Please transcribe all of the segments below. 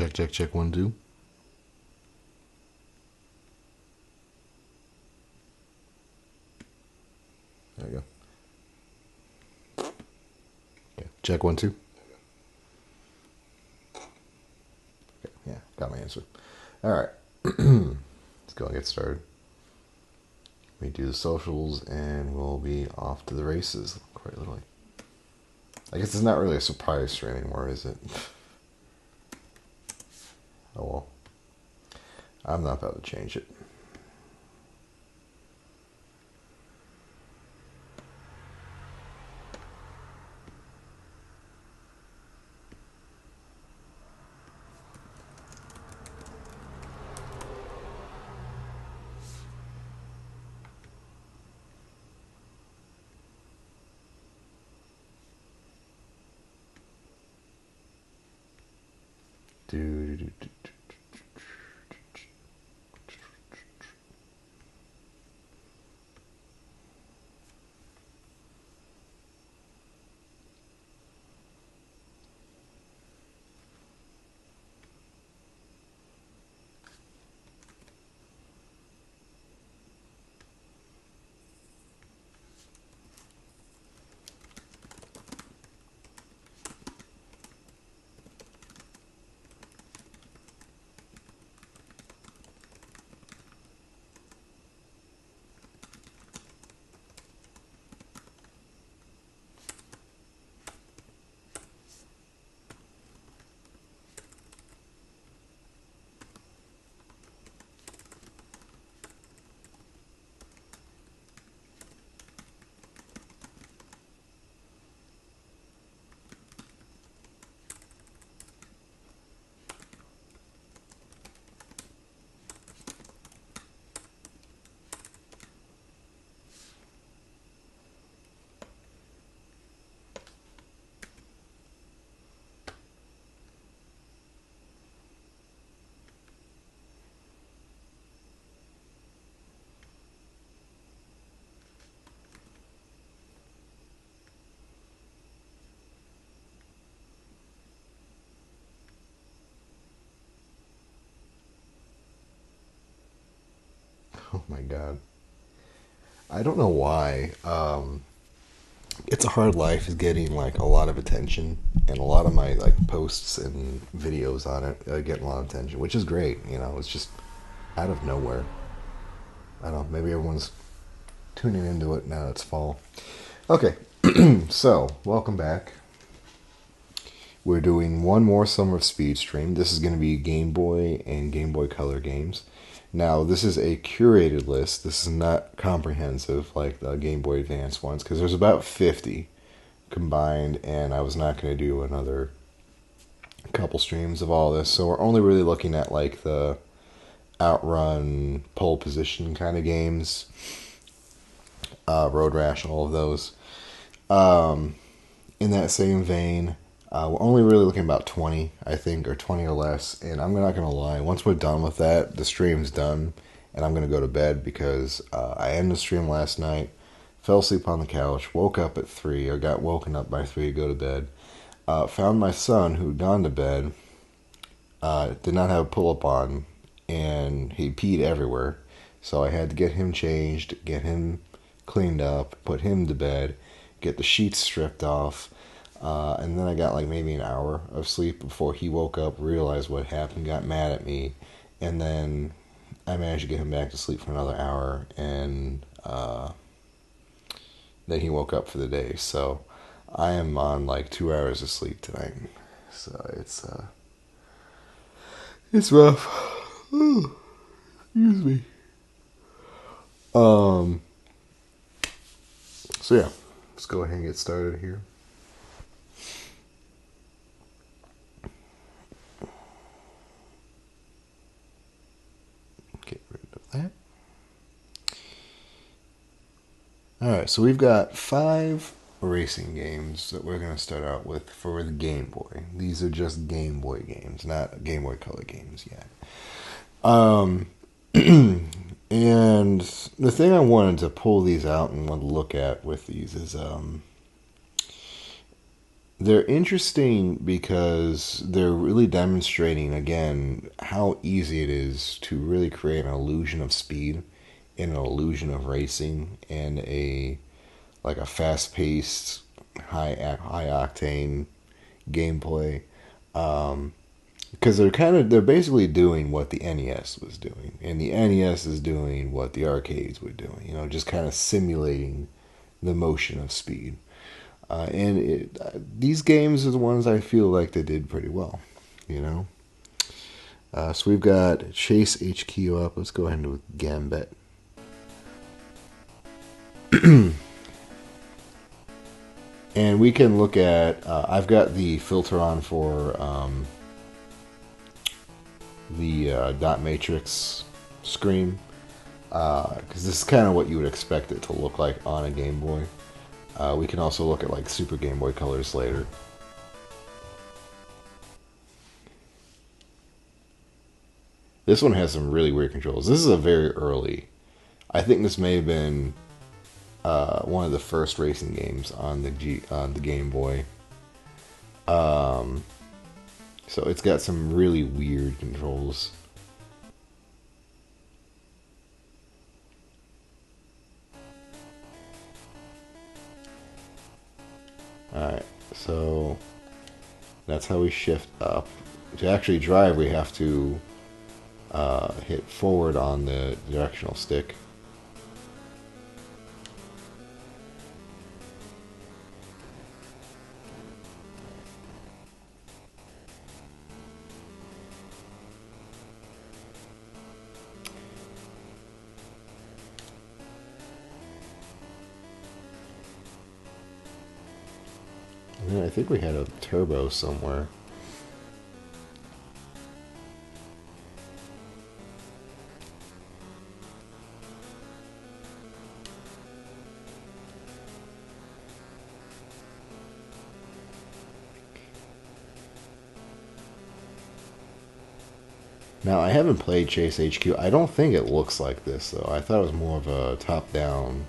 Check, check, check. 1, 2. There you go. Okay. Check 1, 2. Okay. Yeah, got my answer. All right. Let's go and get started. We do the socials and we'll be off to the races, quite literally. I guess it's not really a surprise stream anymore, is it? Oh well. I'm not about to change it. Oh my god. I don't know why. It's a Hard Life is getting like a lot of attention, and a lot of my like posts and videos on it are getting a lot of attention, which is great. You know, it's just out of nowhere. I don't know. Maybe everyone's tuning into it now. It's fall. Okay, so welcome back. We're doing one more Summer of Speed stream. This is going to be Game Boy and Game Boy Color games. Now, this is a curated list. This is not comprehensive like the Game Boy Advance ones, because there's about 50 combined, and I was not going to do another couple streams of all this. So we're only really looking at like the Outrun, pole position kind of games, Road Rash, all of those. In that same vein, we're only really looking about 20, I think, or 20 or less. And I'm not going to lie, once we're done with that, the stream's done, and I'm going to go to bed because I ended the stream last night, fell asleep on the couch, woke up at 3, or got woken up by 3 to go to bed. Found my son, who'd gone to bed, did not have a pull-up on, and he peed everywhere. So I had to get him changed, get him cleaned up, put him to bed, get the sheets stripped off, and then I got like maybe an hour of sleep before he woke up, realized what happened, got mad at me, and then I managed to get him back to sleep for another hour, and then he woke up for the day. So I am on like 2 hours of sleep tonight. So it's rough. Excuse me. So yeah, let's go ahead and get started here. Get rid of that. Alright, so we've got 5 racing games that we're going to start out with for the Game Boy. These are just Game Boy games, not Game Boy Color games yet. And the thing I wanted to pull these out and want to look at with these is They're interesting because they're really demonstrating again how easy it is to really create an illusion of speed and an illusion of racing and a fast paced, high octane gameplay. Because they're basically doing what the NES was doing, and the NES is doing what the arcades were doing. You know, just kind of simulating the motion of speed. These games are the ones I feel like they did pretty well. You know, so we've got Chase HQ up. Let's go ahead with Gambit. And we can look at. I've got the filter on for the dot matrix screen because this is kind of what you would expect it to look like on a Game Boy. We can also look at like Super Game Boy colors later. This one has some really weird controls. This is a very early. I think this may have been one of the first racing games on the Game Boy. So it's got some really weird controls. Alright, so that's how we shift up. To actually drive, we have to hit forward on the directional stick. And then I think we had a turbo somewhere. Now, I haven't played Chase HQ. I don't think it looks like this, though. I thought it was more of a top-down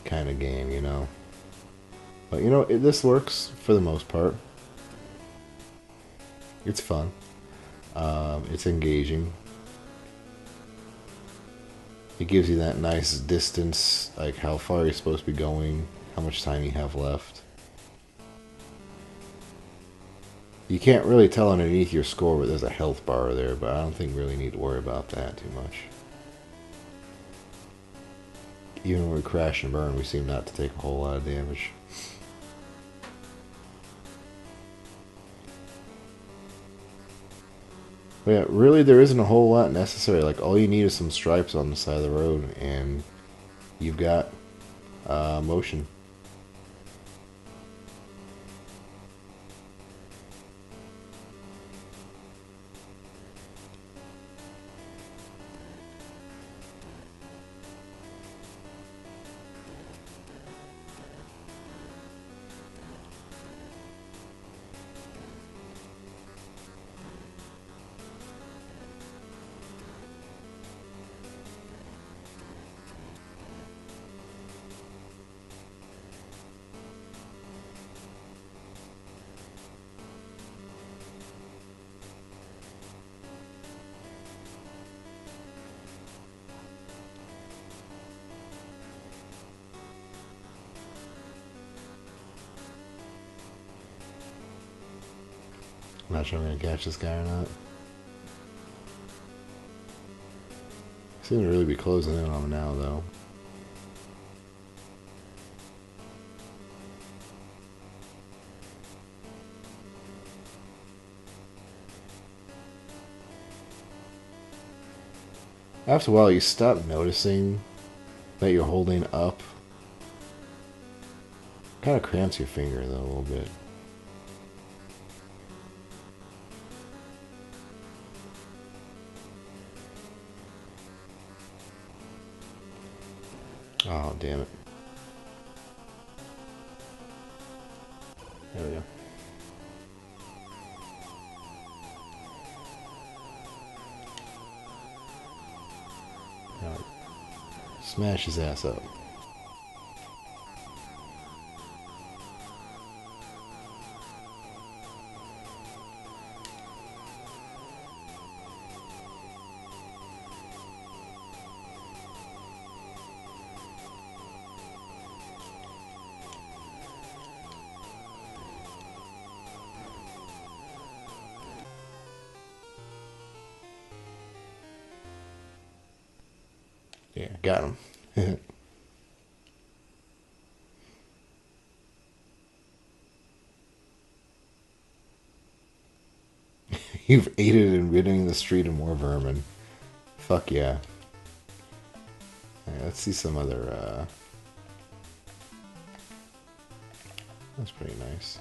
kind of game, you know? But, you know, this works for the most part. It's fun. It's engaging. It gives you that nice distance, like how far you're supposed to be going, how much time you have left. You can't really tell underneath your score, but there's a health bar there, but I don't think we really need to worry about that too much. Even when we crash and burn, we seem not to take a whole lot of damage. But yeah, really there isn't a whole lot necessary. Like, all you need is some stripes on the side of the road, and you've got motion. I'm not sure I'm going to catch this guy or not. Seem to really be closing in on him now, though. After a while, you stop noticing that you're holding up. Kind of cramps your finger, though, a little bit. Oh, damn it. There we go. Alright. Smash his ass up. Yeah, got him. You've aided in ridding the street of more vermin. Fuck yeah. Alright, let's see some other, that's pretty nice.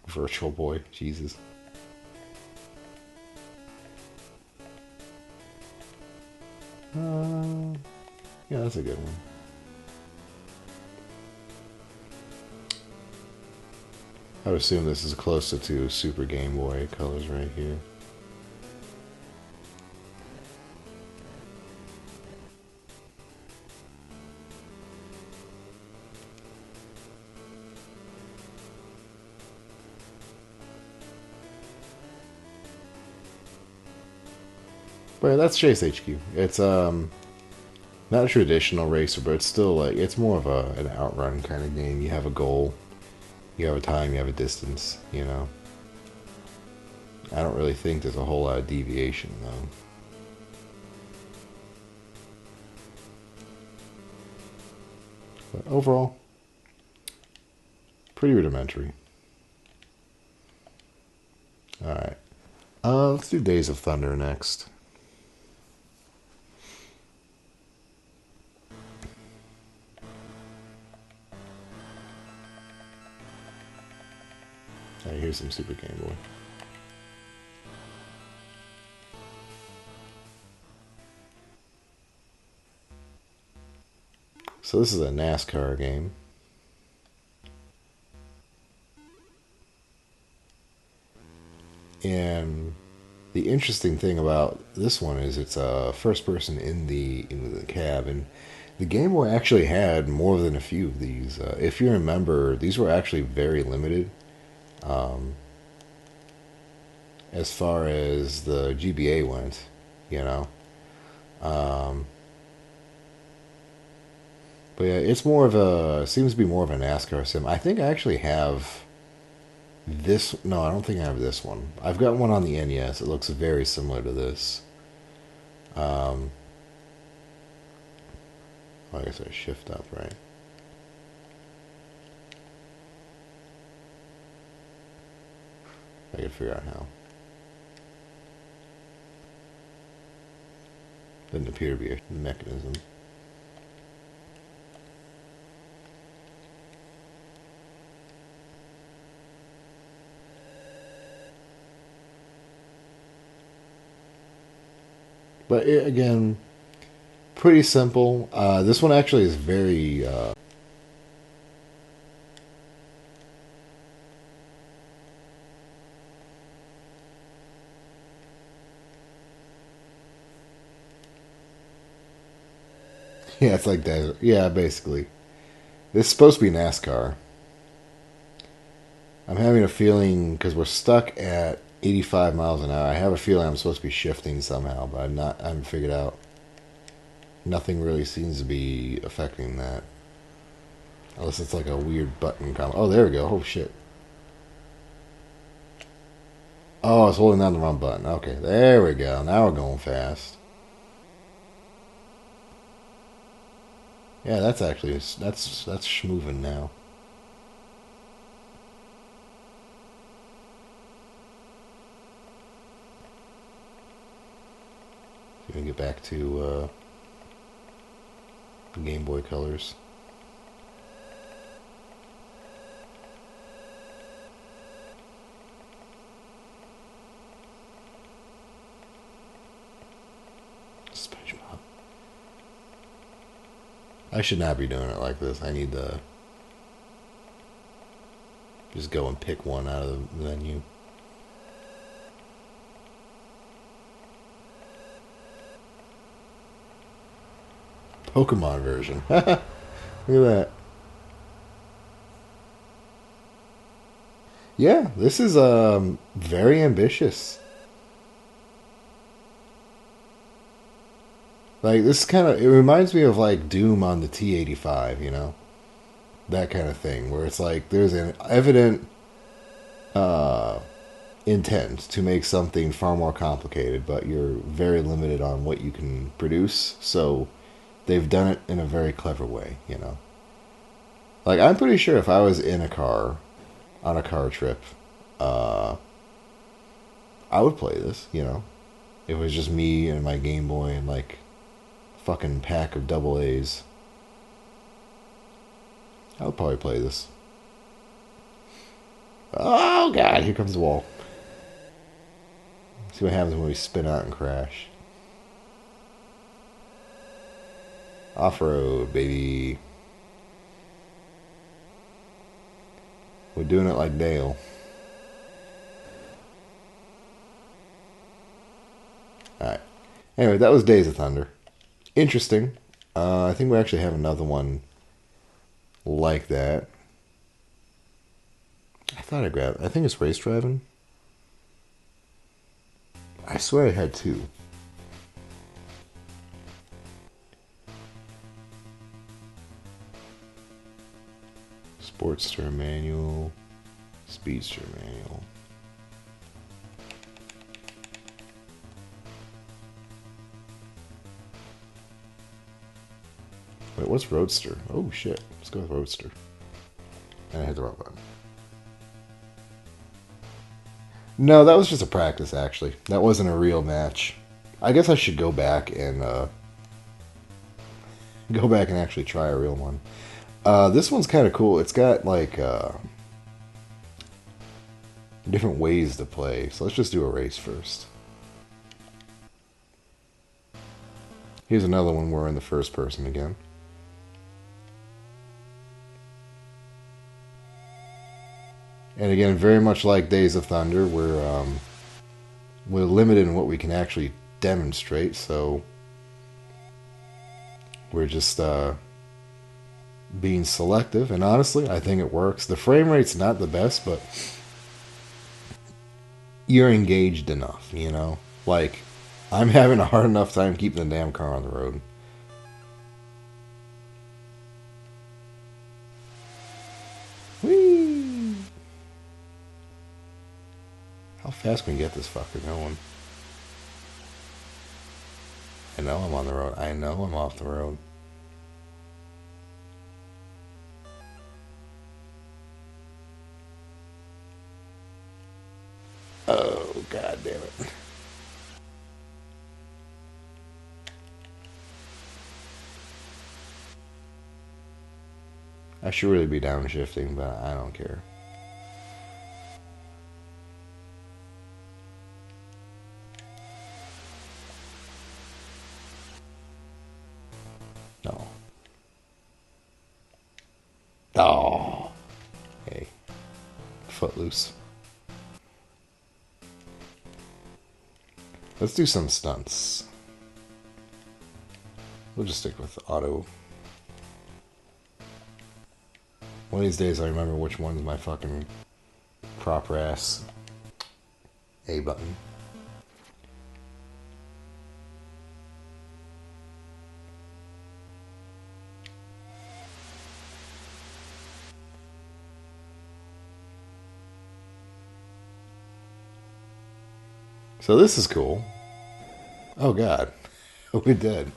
Virtual Boy, Jesus. Yeah, that's a good one. I would assume this is closer to Super Game Boy colors right here. But that's Chase HQ. It's not a traditional racer, but it's still like it's more of an outrun kind of game. You have a goal, you have a time, you have a distance. You know. I don't really think there's a whole lot of deviation though. But overall, pretty rudimentary. All right, let's do Days of Thunder next. All right, here's some Super Game Boy. So this is a NASCAR game. And the interesting thing about this one is it's a first person in the cab, and the Game Boy actually had more than a few of these. If you remember, these were actually very limited as far as the GBA went, you know. But yeah, it's more of a seems to be more of a NASCAR sim. I think I actually have this. No, I don't think I have this one. I've got one on the NES. It looks very similar to this. Well, I guess I shift up, right? I can figure out how. Doesn't appear to be a mechanism. But it, again, pretty simple. This one actually is very... yeah, it's like that. Yeah, basically. This is supposed to be NASCAR. I'm having a feeling, because we're stuck at 85 miles an hour, I have a feeling I'm supposed to be shifting somehow, but I haven't figured out. Nothing really seems to be affecting that. Unless it's like a weird button combo. Oh, there we go. Oh, shit. Oh, I was holding down the wrong button. Okay, there we go. Now we're going fast. Yeah, that's actually, that's schmoving now. Gonna get back to the Game Boy colors. SpongeBob. I should not be doing it like this. I need to just go and pick one out of the menu. Pokemon version. Look at that. Yeah, this is very ambitious. Like this kind of it reminds me of like Doom on the T85, you know? That kind of thing where it's like there's an evident intend to make something far more complicated, but you're very limited on what you can produce. So they've done it in a very clever way, you know. Like I'm pretty sure if I was in a car on a car trip, uh, I would play this, you know. It was just me and my Game Boy and like a fucking pack of double A's. I would probably play this. Oh god, here comes the wall. See what happens when we spin out and crash. Off-road, baby. We're doing it like Dale. Alright. Anyway, that was Days of Thunder. Interesting. I think we actually have another one like that. I thought I grabbed it. I think it's race driving. I swear I had two. Sportster manual, Speedster manual. Wait, what's Roadster? Oh shit, let's go with Roadster. And I hit the wrong button. No, that was just a practice actually. That wasn't a real match. I guess I should go back and actually try a real one. This one's kind of cool. It's got like different ways to play. So let's just do a race first. Here's another one where we're in the first person again. And again, very much like Days of Thunder, we're limited in what we can actually demonstrate. So we're just being selective, and honestly, I think it works. The frame rate's not the best, but you're engaged enough, you know? Like, I'm having a hard enough time keeping the damn car on the road. Whee! How fast can we get this fucker going? I know I'm on the road. I know I'm off the road. Oh, god damn it. I should really be downshifting, but I don't care. No. Oh. Hey. Footloose. Let's do some stunts. We'll just stick with auto. One of these days I remember which one's my fucking proper ass A button. So this is cool. Oh god, we're dead.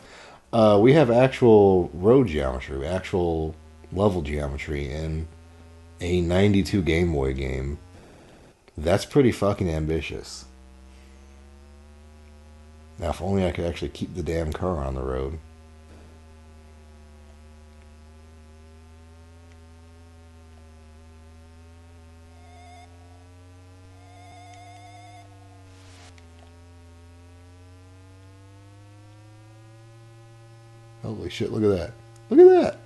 We have actual road geometry, actual level geometry in a 92 Game Boy game. That's pretty fucking ambitious. Now, if only I could actually keep the damn car on the road. Holy shit, look at that. Look at that.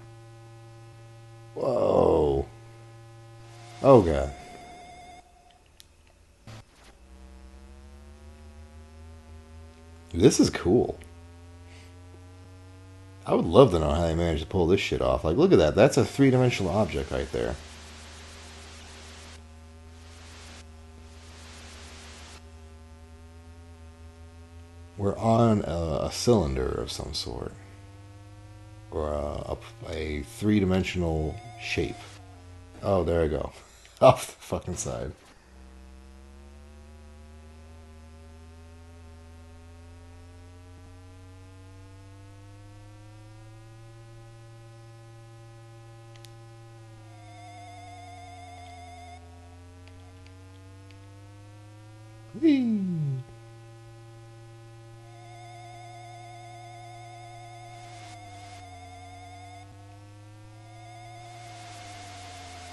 Whoa. Oh, God. This is cool. I would love to know how they managed to pull this shit off. Like, look at that. That's a three-dimensional object right there. We're on a cylinder of some sort. Or a three-dimensional shape. Oh, there I go. Off the fucking side. Whee!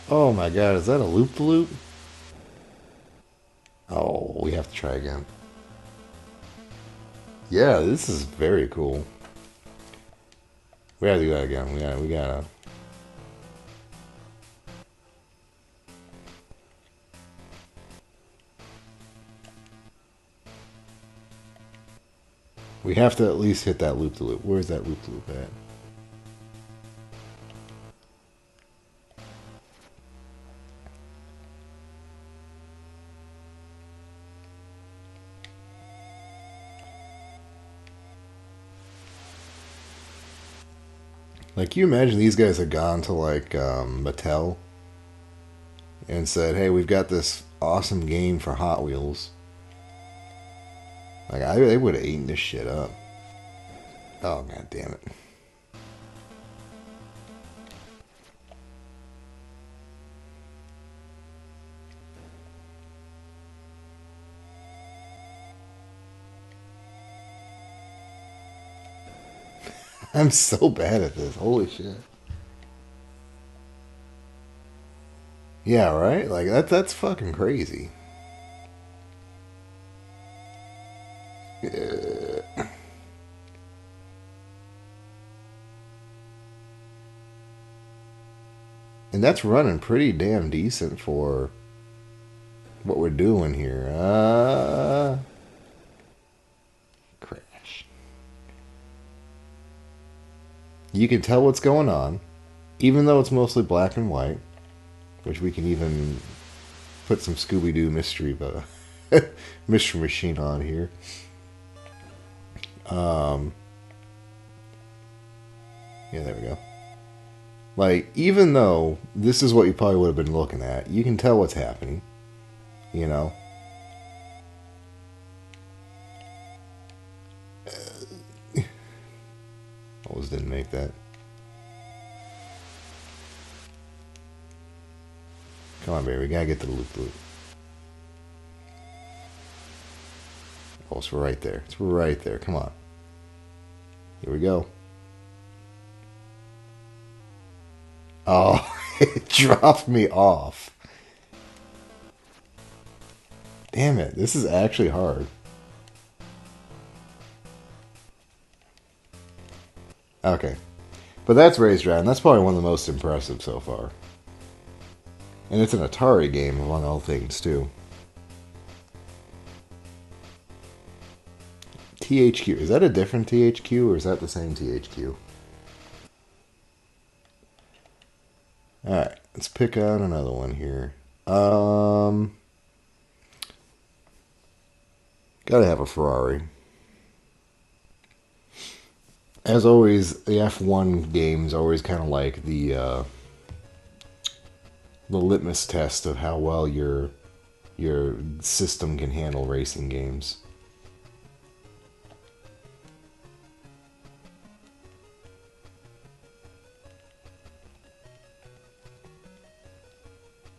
Oh my god, is that a loop-the-loop? Oh, we have to try again. Yeah, this is very cool. We gotta do that again. We gotta. We have to at least hit that loop-the-loop. Where's that loop-the-loop at? Like, you imagine these guys had gone to, like, Mattel and said, hey, we've got this awesome game for Hot Wheels. Like, they would have eaten this shit up. Oh, god damn it. I'm so bad at this. Holy shit. Yeah, right? Like, that's fucking crazy. And that's running pretty damn decent for what we're doing here. Crash. You can tell what's going on, even though it's mostly black and white, which we can even put some Scooby-Doo mystery, mystery machine on here. Yeah, there we go. Like, even though this is what you probably would have been looking at, you can tell what's happening, you know? Almost didn't make that. Come on, baby, we gotta get to the loop-loop. Oh, it's right there. It's right there. Come on. Here we go. Oh, it dropped me off. Damn it. This is actually hard. Okay. But that's Race Drive, and that's probably one of the most impressive so far. And it's an Atari game, among all things, too. THQ. Is that a different THQ, or is that the same THQ? Alright, let's pick out another one here. Gotta have a Ferrari. As always, the F1 games always kind of like the litmus test of how well your system can handle racing games.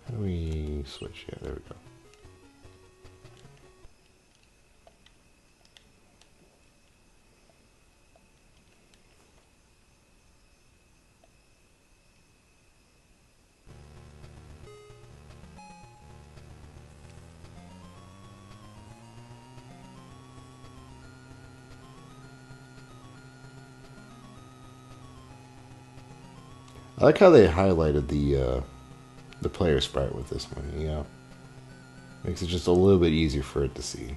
How do we switch? Yeah, there we go. I like how they highlighted the player sprite with this one, you know? Makes it just a little bit easier for it to see.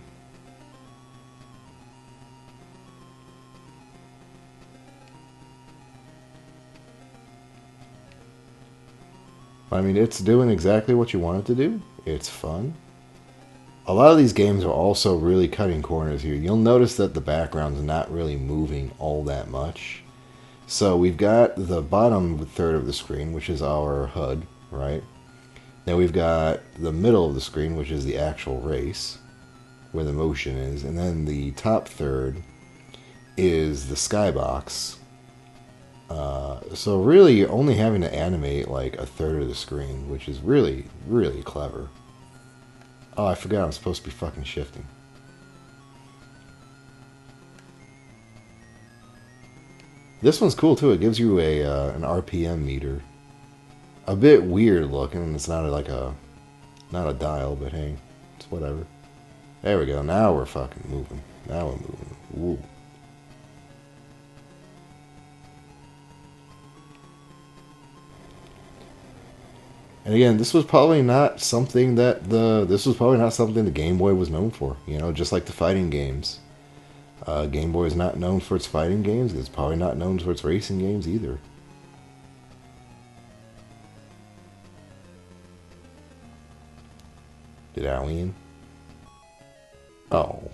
I mean, it's doing exactly what you want it to do. It's fun. A lot of these games are also really cutting corners here. You'll notice that the background's not really moving all that much. So we've got the bottom third of the screen, which is our HUD, right? Then we've got the middle of the screen, which is the actual race, where the motion is. And then the top third is the skybox. So really, you're only having to animate like a third of the screen, which is really, really clever. Oh, I forgot I'm supposed to be fucking shifting. This one's cool too. It gives you a an RPM meter. A bit weird looking. It's not like a not a dial, but hey, it's whatever. There we go. Now we're fucking moving. Now we're moving. Woo. And again, this was probably not something that the Game Boy was known for. You know, just like the fighting games. Game Boy is not known for its fighting games. It's probably not known for its racing games either. Did I win? Oh.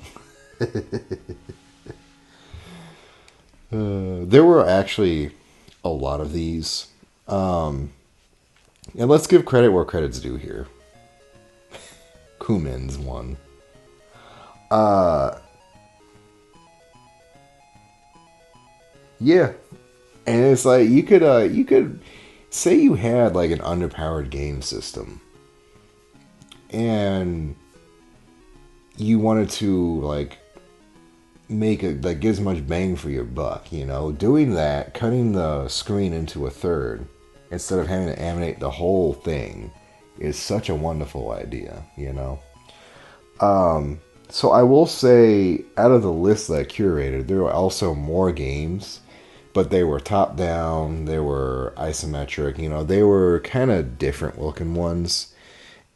There were actually a lot of these. And let's give credit where credit's due here. Kumin's one. Yeah. And it's like you could say you had like an underpowered game system and you wanted to like make it like get as much bang for your buck, you know, doing that, cutting the screen into a third instead of having to animate the whole thing is such a wonderful idea, you know. So I will say, out of the list that I curated, there were also more games, but they were top down, they were isometric, you know, they were kind of different looking ones,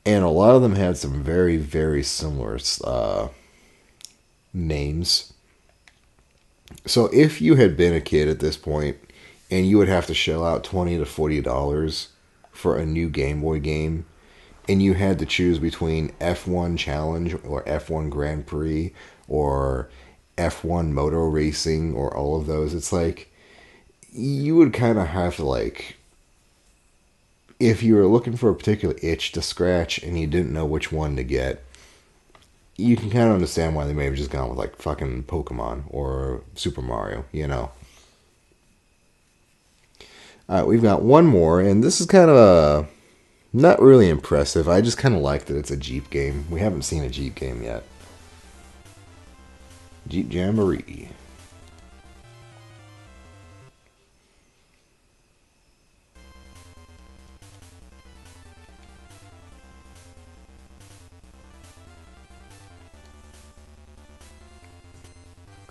and a lot of them had some very, very similar names. So if you had been a kid at this point and you would have to shell out $20 to $40 for a new Game Boy game, and you had to choose between F1 Challenge or F1 Grand Prix or F1 Moto Racing or all of those, it's like you would kind of have to like, if you were looking for a particular itch to scratch and you didn't know which one to get, you can kind of understand why they may have just gone with like fucking Pokemon or Super Mario, you know. Alright, we've got one more, and this is kind of a not really impressive. I just kind of like that it's a Jeep game. We haven't seen a Jeep game yet. Jeep Jamboree.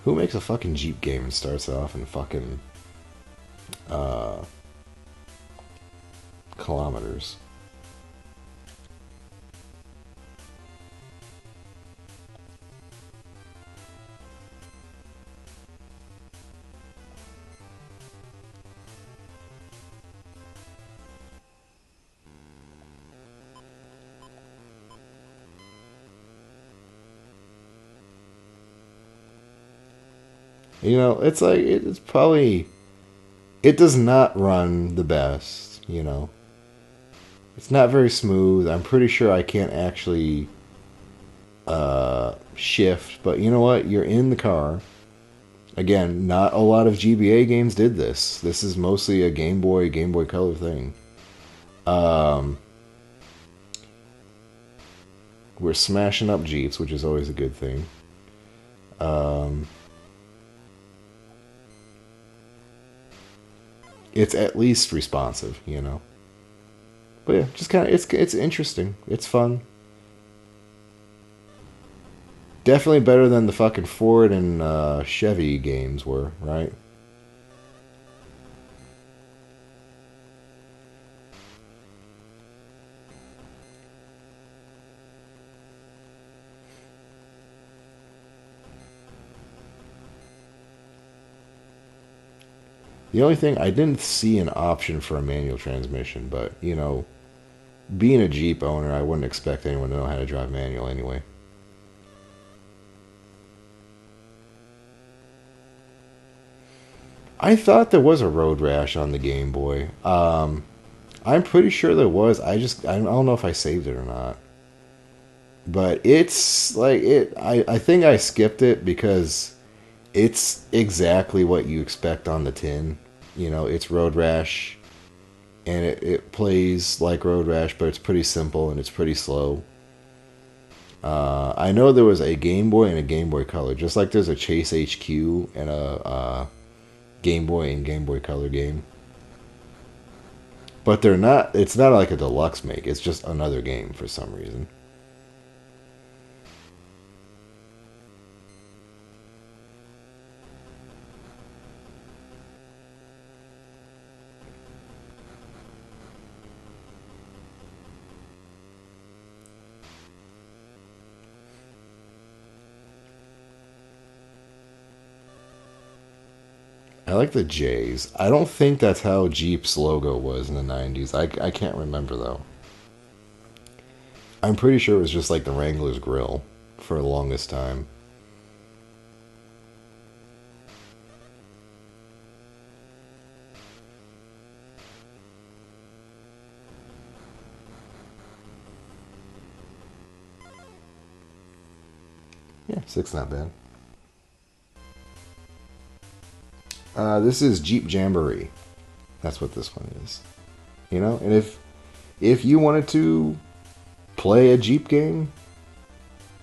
Who makes a fucking Jeep game and starts off in fucking kilometers? You know, it's like it's probably it does not run the best, you know. It's not very smooth. I'm pretty sure I can't actually shift, but you know what? You're in the car. Again, not a lot of GBA games did this. This is mostly a Game Boy Color thing. We're smashing up Jeeps, which is always a good thing. It's at least responsive, you know. But yeah, just kind of it's interesting. It's fun. Definitely better than the fucking Ford and Chevy games were, right? The only thing, I didn't see an option for a manual transmission, but, you know, being a Jeep owner, I wouldn't expect anyone to know how to drive manual anyway. I thought there was a road rash on the Game Boy. I'm pretty sure there was. I don't know if I saved it or not. But it's like I think I skipped it because it's exactly what you expect on the tin. You know, it's Road Rash, and it plays like Road Rash, but it's pretty simple and it's pretty slow. I know there was a Game Boy and a Game Boy Color, just like there's a Chase HQ and a Game Boy and Game Boy Color game. But they're not. It's not like a deluxe make. It's just another game for some reason. I like the J's. I don't think that's how Jeep's logo was in the 90s. I can't remember, though. I'm pretty sure it was just like the Wrangler's grill for the longest time. Yeah, 6 not bad. This is Jeep Jamboree. That's what this one is. You know, and if you wanted to play a Jeep game,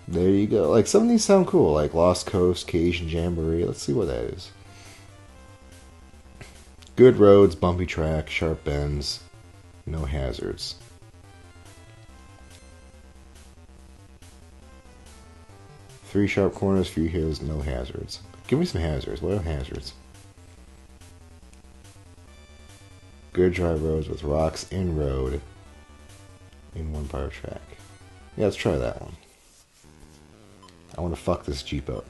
there you go. Like, some of these sound cool, like Lost Coast, Cajun Jamboree. Let's see what that is. Good roads, bumpy track, sharp bends, no hazards. Three sharp corners, few hills, no hazards. Give me some hazards. What are hazards? Good dry roads with rocks in road in one part of track. Yeah, let's try that one. I want to fuck this Jeep up.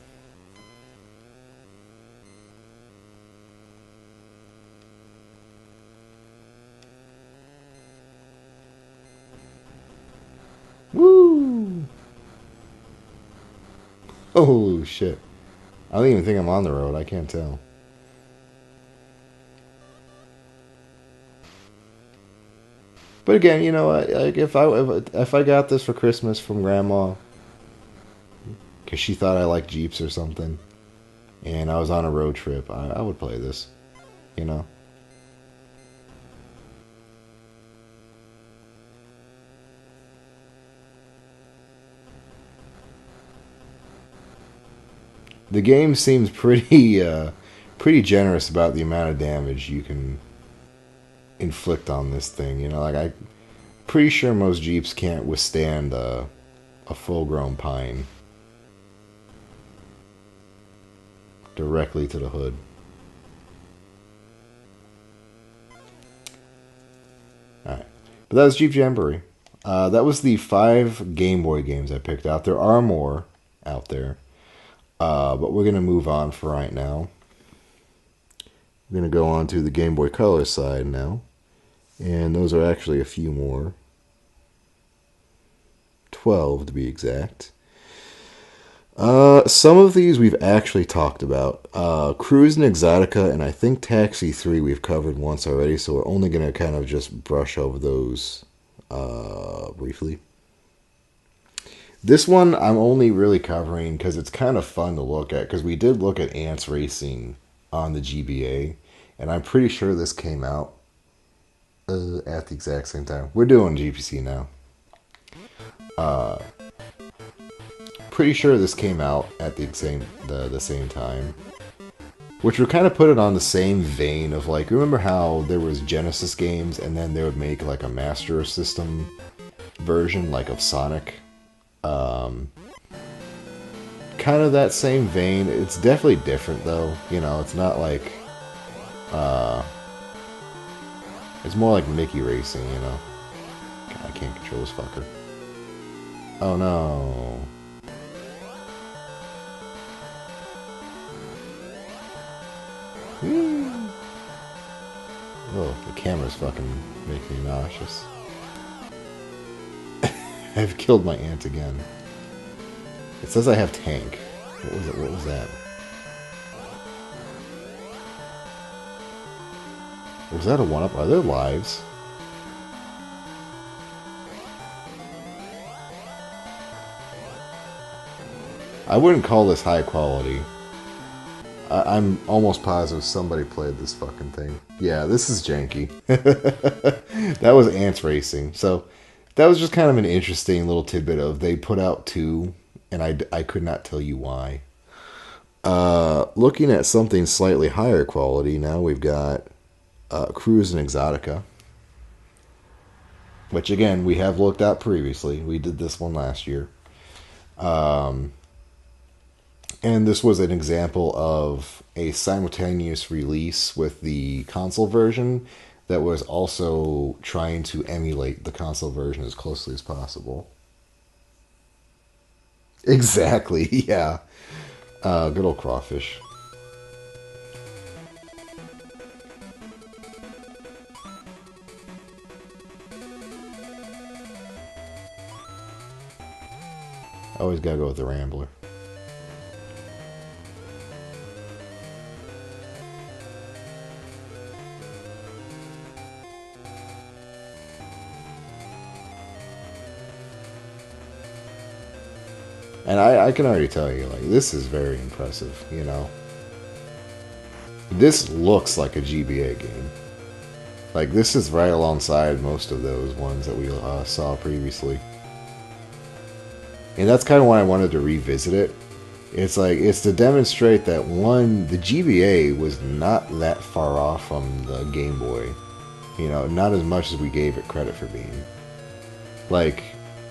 Woo! Oh shit. I don't even think I'm on the road. I can't tell. But again, you know, like if I got this for Christmas from Grandma, because she thought I liked Jeeps or something, and I was on a road trip, I would play this, you know. The game seems pretty generous about the amount of damage you can inflict on this thing. You know, like I'm pretty sure most Jeeps can't withstand a full-grown pine directly to the hood. Alright. But that was Jeep Jamboree. That was the 5 Game Boy games I picked out. There are more out there. But we're going to move on for right now. We're going to go on to the Game Boy Color side now. And those are actually a few more. 12 to be exact. Some of these we've actually talked about. Cruise and Exotica and I think Taxi 3 we've covered once already, so we're only going to kind of just brush over those briefly. This one I'm only really covering because it's kind of fun to look at, because we did look at Ants Racing on the GBA, and I'm pretty sure this came out at the exact same time. We're doing GPC now. Pretty sure this came out at the same time, which would kind of put it on the same vein of, like, remember how there was Genesis games and then they would make like a Master System version, like of Sonic. Kind of that same vein. It's definitely different though. You know, it's not like it's more like Mickey Racing, you know. God, I can't control this fucker. Oh no. Oh, the camera's fucking making me nauseous. I've killed my ant again. It says I have tank. What was it? What was that? Was that a one-up? Are there lives? I wouldn't call this high quality. I'm almost positive somebody played this fucking thing. Yeah, this is janky. That was Ants Racing. So, that was just kind of an interesting little tidbit of they put out two, and I could not tell you why. Looking at something slightly higher quality, now we've got Cruise and Exotica, which again we have looked at previously. We did this one last year. And this was an example of a simultaneous release with the console version that was also trying to emulate the console version as closely as possible. Exactly, yeah. Good old crawfish. Always gotta go with the Rambler. And I can already tell you, like, this is very impressive, you know? This looks like a GBA game. Like, this is right alongside most of those ones that we saw previously. And that's kind of why I wanted to revisit it. It's like, it's to demonstrate that, one, the GBA was not that far off from the Game Boy. You know, not as much as we gave it credit for being. Like,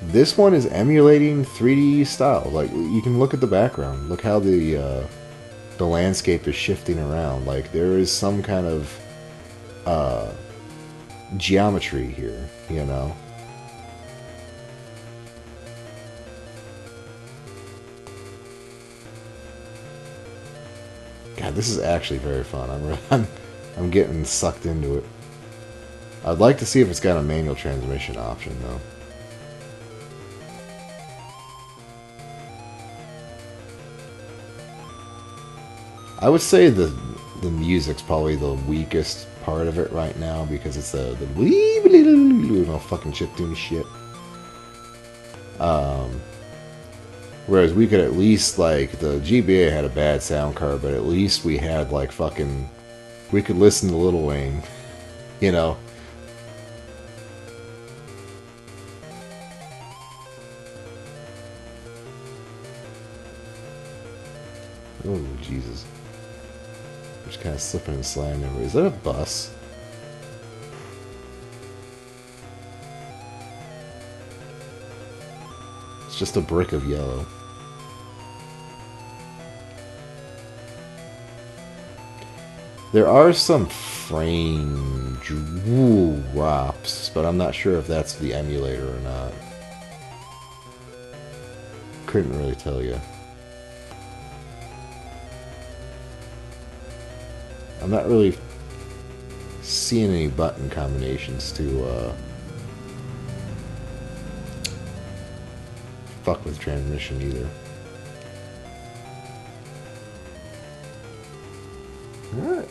this one is emulating 3D style. Like, you can look at the background. Look how the landscape is shifting around. Like, there is some kind of geometry here, you know? God, this is actually very fun. I'm getting sucked into it. I'd like to see if it's got a manual transmission option, though. I would say the music's probably the weakest part of it right now because it's the no fucking chiptune shit. Whereas we could at least, like, the GBA had a bad sound card, but at least we had, like, fucking, we could listen to Lil Wayne, you know. Oh Jesus. Just kind of slipping and sliding over. Is that a bus? It's just a brick of yellow. There are some frame drops, but I'm not sure if that's the emulator or not. Couldn't really tell you. I'm not really seeing any button combinations to fuck with transmission either. Alright.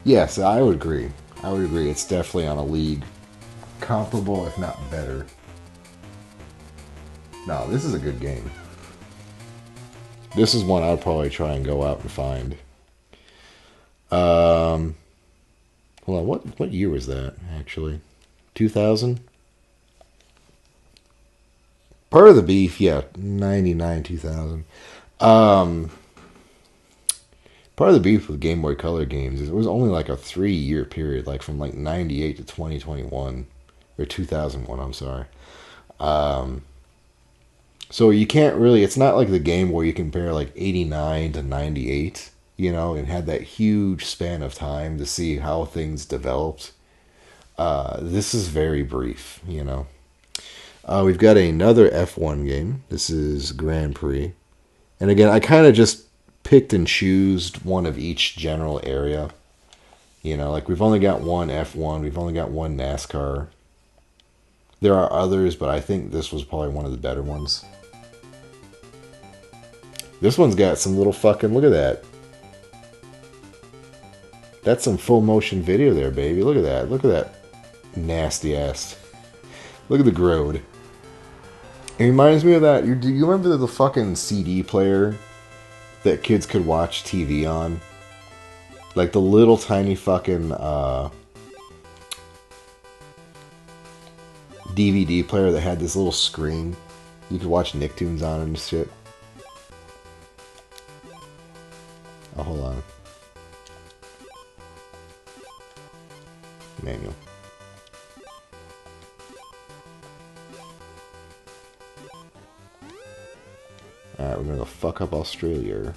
Yes, I would agree. I would agree. It's definitely on a league comparable, if not better. No, this is a good game. This is one I'd probably try and go out and find. Hold on, what year was that, actually? 2000? Part of the beef, yeah, 99, 2000. Part of the beef with Game Boy Color games is it was only like a 3-year period, like from like 98 to 2021. Or 2001, I'm sorry. So you can't really, it's not like the game where you compare like 89 to 98, you know, and had that huge span of time to see how things developed. This is very brief, you know. We've got another F1 game. This is Grand Prix. And again, I kind of just picked and choosed one of each general area. You know, like we've only got one F1, we've only got one NASCAR. There are others, but I think this was probably one of the better ones. This one's got some little fucking, look at that. That's some full motion video there, baby. Look at that. Look at that nasty ass. Look at the grode. It reminds me of that. Do you remember the fucking CD player that kids could watch TV on? Like the little tiny fucking DVD player that had this little screen. You could watch Nicktoons on it and shit. Oh, hold on. Manual. Alright, we're gonna go fuck up Australia.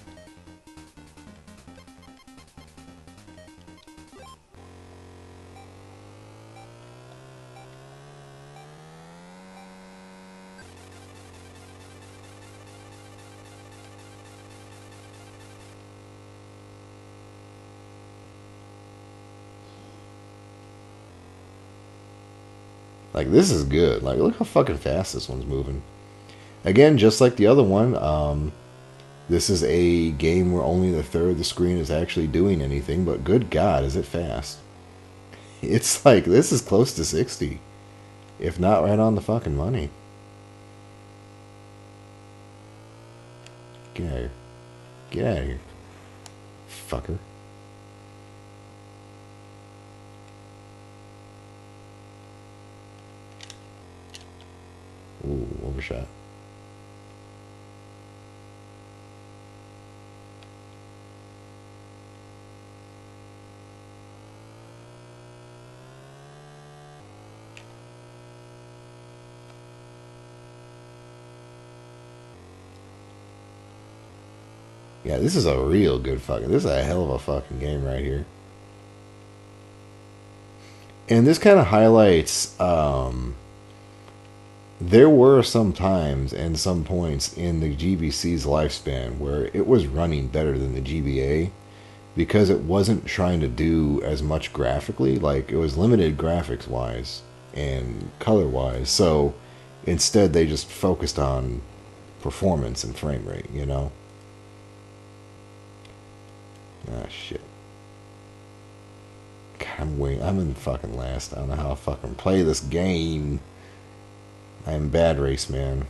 Like, this is good. Like, look how fucking fast this one's moving. Again, just like the other one, this is a game where only the third of the screen is actually doing anything, but good God, is it fast. It's like, this is close to 60. If not right on the fucking money. Get out of here. Get out of here. Fucker. Ooh, overshot. Yeah, this is a real good fucking... This is a hell of a fucking game right here. And this kind of highlights... there were some times and some points in the GBC's lifespan where it was running better than the GBA because it wasn't trying to do as much graphically. Like, it was limited graphics-wise and color-wise. So, instead, they just focused on performance and frame rate, you know? Ah, shit. God, I'm in fucking last. I don't know how to fucking play this game. I'm bad race, man.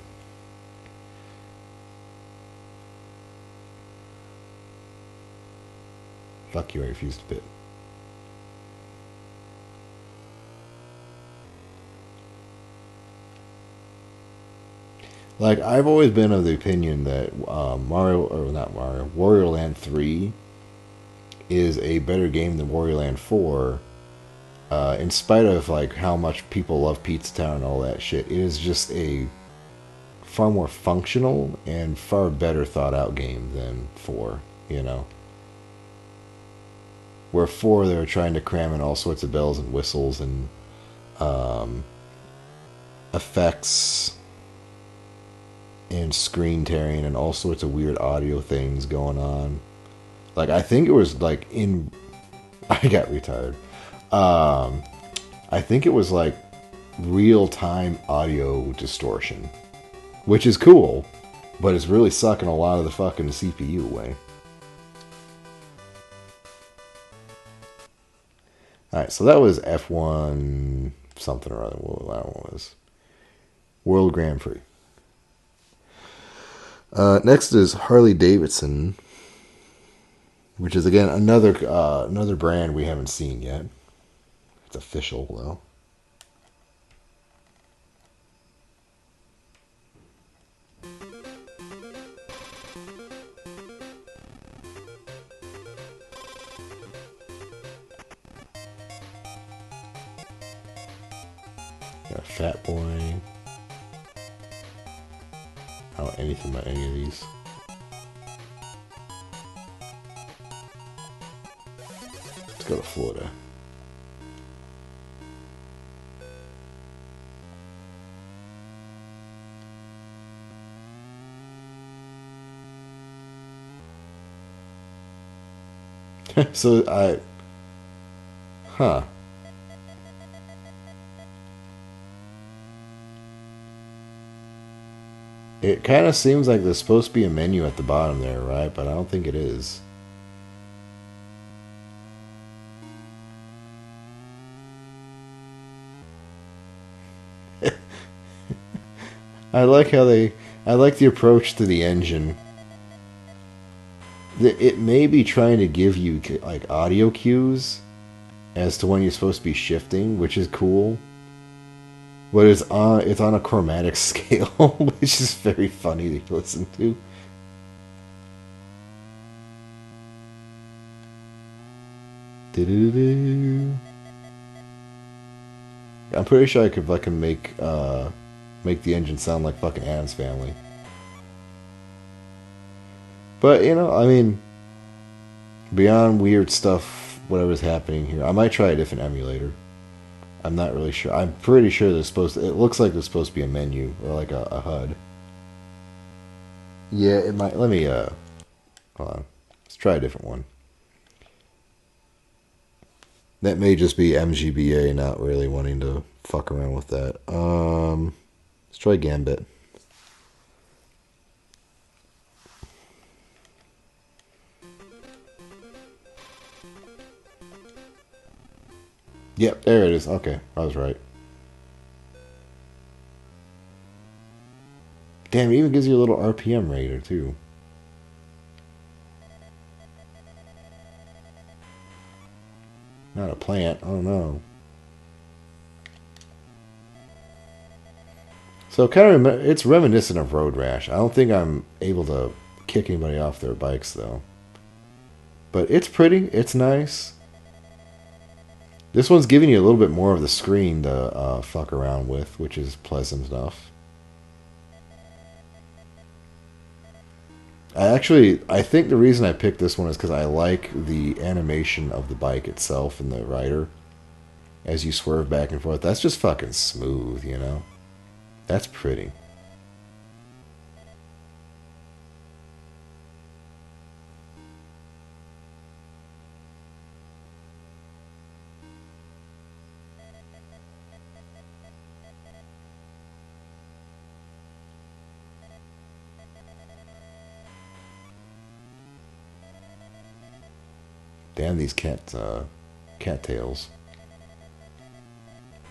Fuck you, I refuse to bid. Like, I've always been of the opinion that Wario Land 3 is a better game than Wario Land 4. In spite of like how much people love Pizza Town and all that shit, it is just a far more functional and far better thought out game than 4, you know. Where 4, they were trying to cram in all sorts of bells and whistles and effects and screen tearing and all sorts of weird audio things going on. Like, I think it was like in... I got retired. I think it was like real-time audio distortion, which is cool, but it's really sucking a lot of the fucking CPU away. Alright, so that was F1 something or other, what that one was. World Grand Prix. Next is Harley Davidson, which is again another brand we haven't seen yet. It's official though. Got a Fat Boy. I don't know anything about any of these. Let's go to Florida. So huh. It kind of seems like there's supposed to be a menu at the bottom there, right? But I don't think it is. I like the approach to the engine. It may be trying to give you like audio cues as to when you're supposed to be shifting, which is cool. But it's on a chromatic scale, which is very funny to listen to. Do-do-do-do. I'm pretty sure I could fucking make the engine sound like fucking Adam's Family. But I mean, beyond weird stuff, whatever's happening here, I might try a different emulator. I'm not really sure. I'm pretty sure there's supposed to, it looks like there's supposed to be a menu or like a HUD. Yeah, it might. Let me hold on. Let's try a different one. That may just be MGBA not really wanting to fuck around with that. Let's try Gambit. Yep, there it is. Okay, I was right. Damn, it even gives you a little RPM rater too. Not a plant. Oh no. So it's reminiscent of Road Rash. I don't think I'm able to kick anybody off their bikes though. But it's pretty. It's nice. This one's giving you a little bit more of the screen to fuck around with, which is pleasant enough. I think the reason I picked this one is because I like the animation of the bike itself and the rider as you swerve back and forth. That's just fucking smooth, you know? That's pretty. Damn these cattails.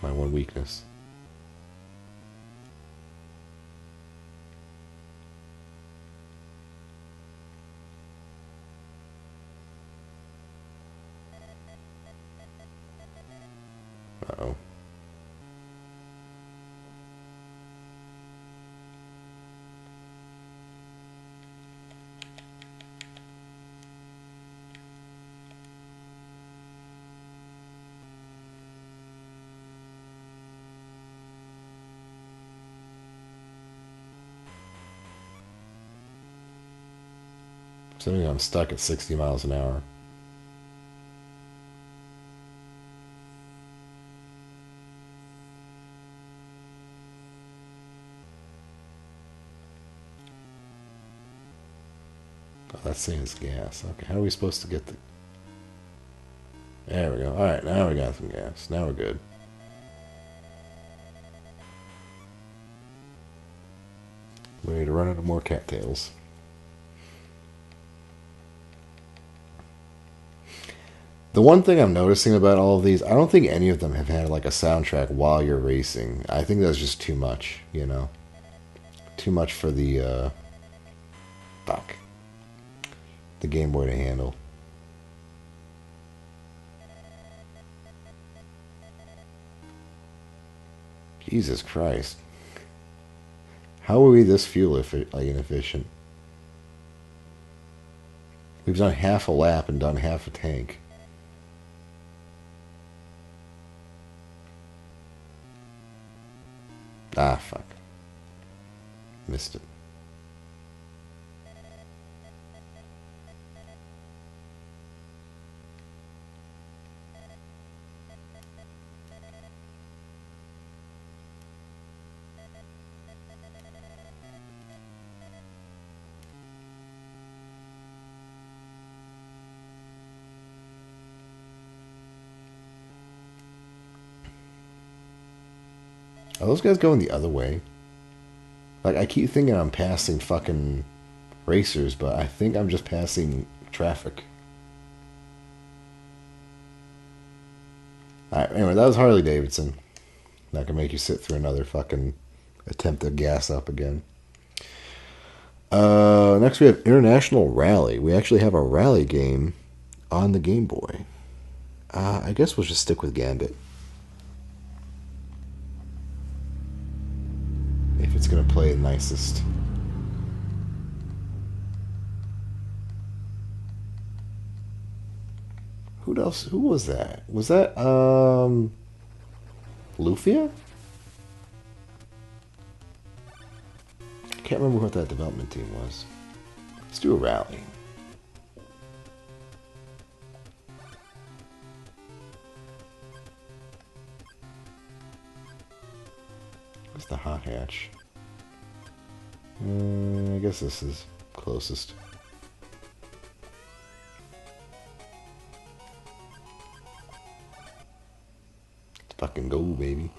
My one weakness. Uh-oh. Suddenly I'm stuck at 60 miles an hour. Oh, that's saying it's gas. Okay, how are we supposed to get the... There we go. Alright, now we got some gas. Now we're good. We need to run into more cattails. The one thing I'm noticing about all of these, I don't think any of them have had like a soundtrack while you're racing. I think that's just too much, you know? Too much for the, fuck. The Game Boy to handle. Jesus Christ. How are we this fuel inefficient? We've done half a lap and done half a tank. Ah, fuck. Missed it. Are those guys going the other way? Like, I keep thinking I'm passing fucking racers, but I think I'm just passing traffic. Alright, anyway, that was Harley Davidson. Not gonna make you sit through another fucking attempt to gas up again. Next we have International Rally. We actually have a rally game on the Game Boy. I guess we'll just stick with Gambit. that's gonna play the nicest. Who else? Who was that? Was that Lufia? I can't remember what that development team was. Let's do a rally. What's the hot hatch? I guess this is closest. Let's fucking go, baby.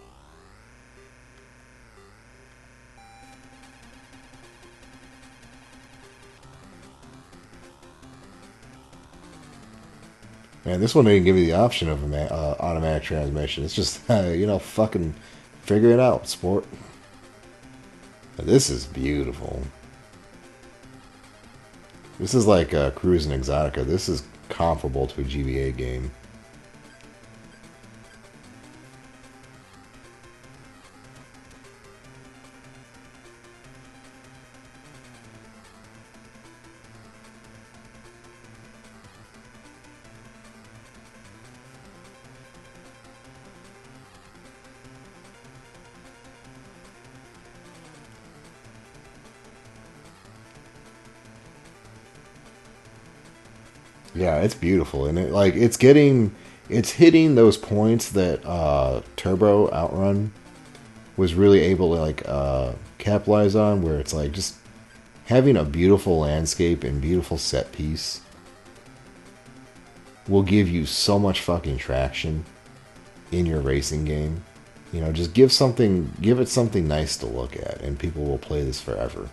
Man, this one didn't give you the option of an automatic transmission. It's just, you know, fucking figure it out, sport. This is beautiful. This is like Cruis'n Exotica. This is comparable to a GBA game. Yeah, it's beautiful, and it's hitting those points that Turbo Outrun was really able to capitalize on, where it's like just having a beautiful landscape and beautiful set piece will give you so much fucking traction in your racing game. You know, just give it something nice to look at, and people will play this forever.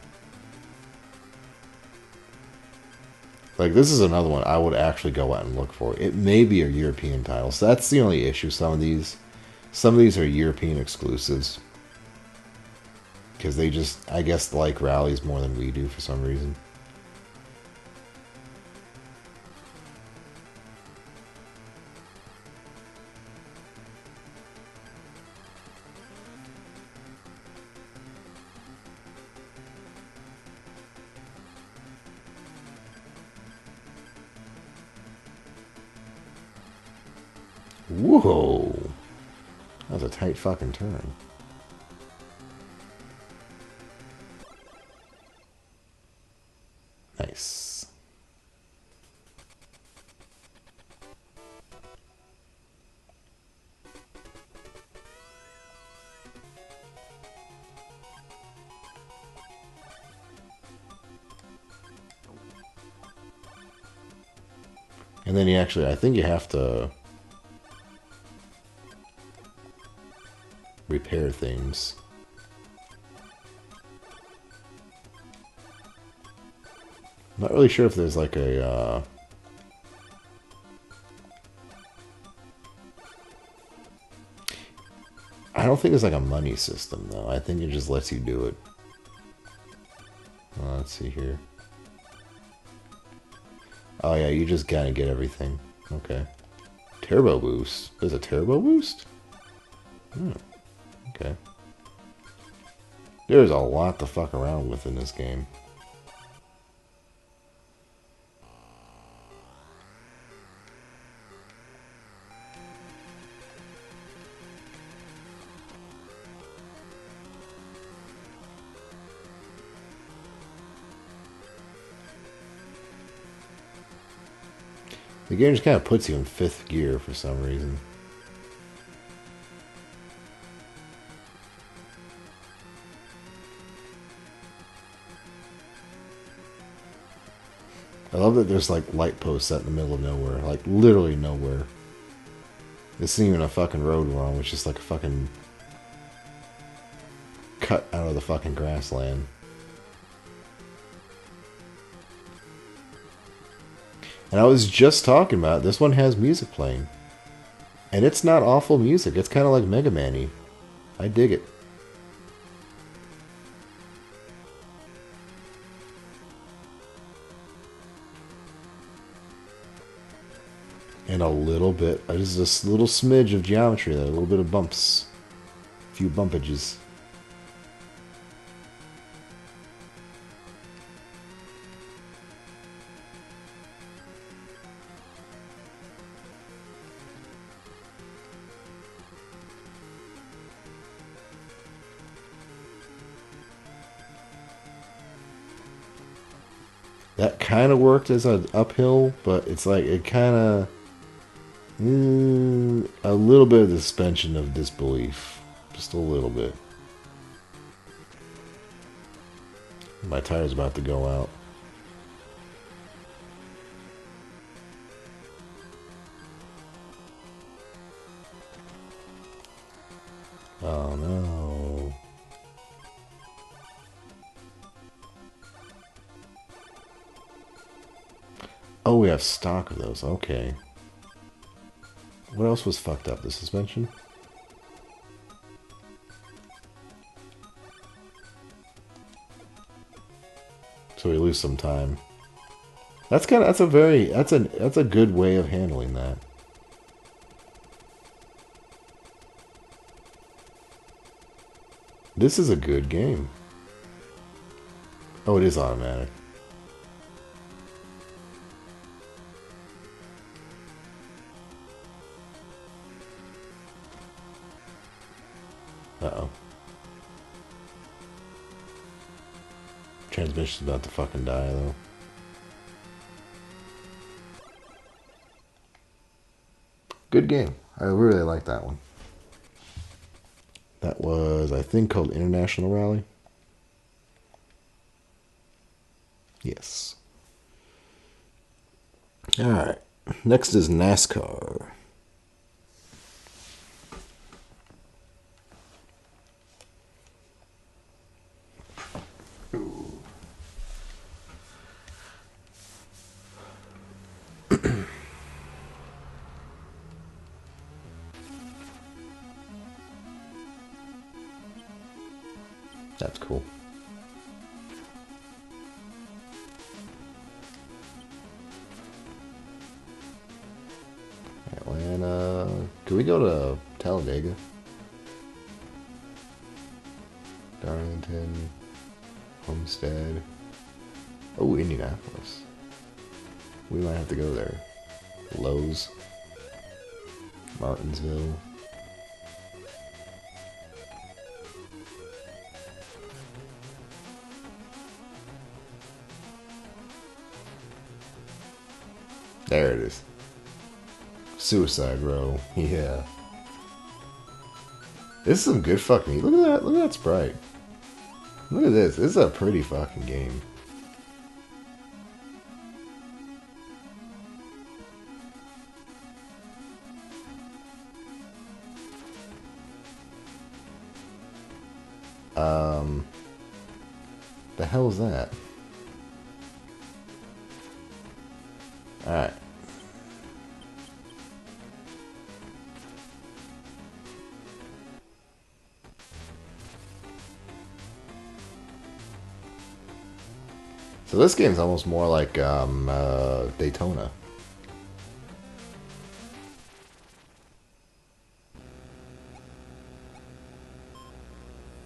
Like, this is another one I would actually go out and look for. It may be a European title. So that's the only issue. Some of these are European exclusives. Because they just, I guess, like rallies more than we do for some reason. Whoa! That was a tight fucking turn. Nice. And then I think you have to repair things. I'm not really sure if there's like a I don't think there's like a money system though. I think it just lets you do it. Let's see here. Oh yeah, you just gotta get everything. Okay. Turbo boost. There's a turbo boost? Hmm. Okay. There's a lot to fuck around with in this game. The game just kind of puts you in 5th gear for some reason. I love that there's like light posts out in the middle of nowhere. Like literally nowhere. This isn't even a fucking road we're on, it's just like a fucking cut out of the fucking grassland. And I was just talking about, this one has music playing. And it's not awful music. It's kind of like Mega Man-y. I dig it. And a little bit, just this little smidge of geometry there, a little bit of bumps. A few bumpages. That kind of worked as an uphill, but it's like it kind of a little bit of the suspension of disbelief, just a little bit. My tire's about to go out. Oh no. Oh, we have stock of those. Okay. What else was fucked up? The suspension? So we lose some time. That's a good way of handling that. This is a good game. Oh, it is automatic. Uh-oh. Transmission's about to fucking die, though. Good game. I really like that one. That was, I think, called International Rally. Yes. Alright. Next is NASCAR. That's cool. Atlanta. Can we go to Talladega? Darlington. Homestead. Oh, Indianapolis. We might have to go there. Lowe's. Martinsville. There it is. Suicide Row. Yeah. This is some good fucking... Look at that. Look at that sprite. Look at this. This is a pretty fucking game. The hell is that? Alright. So this game's almost more like Daytona.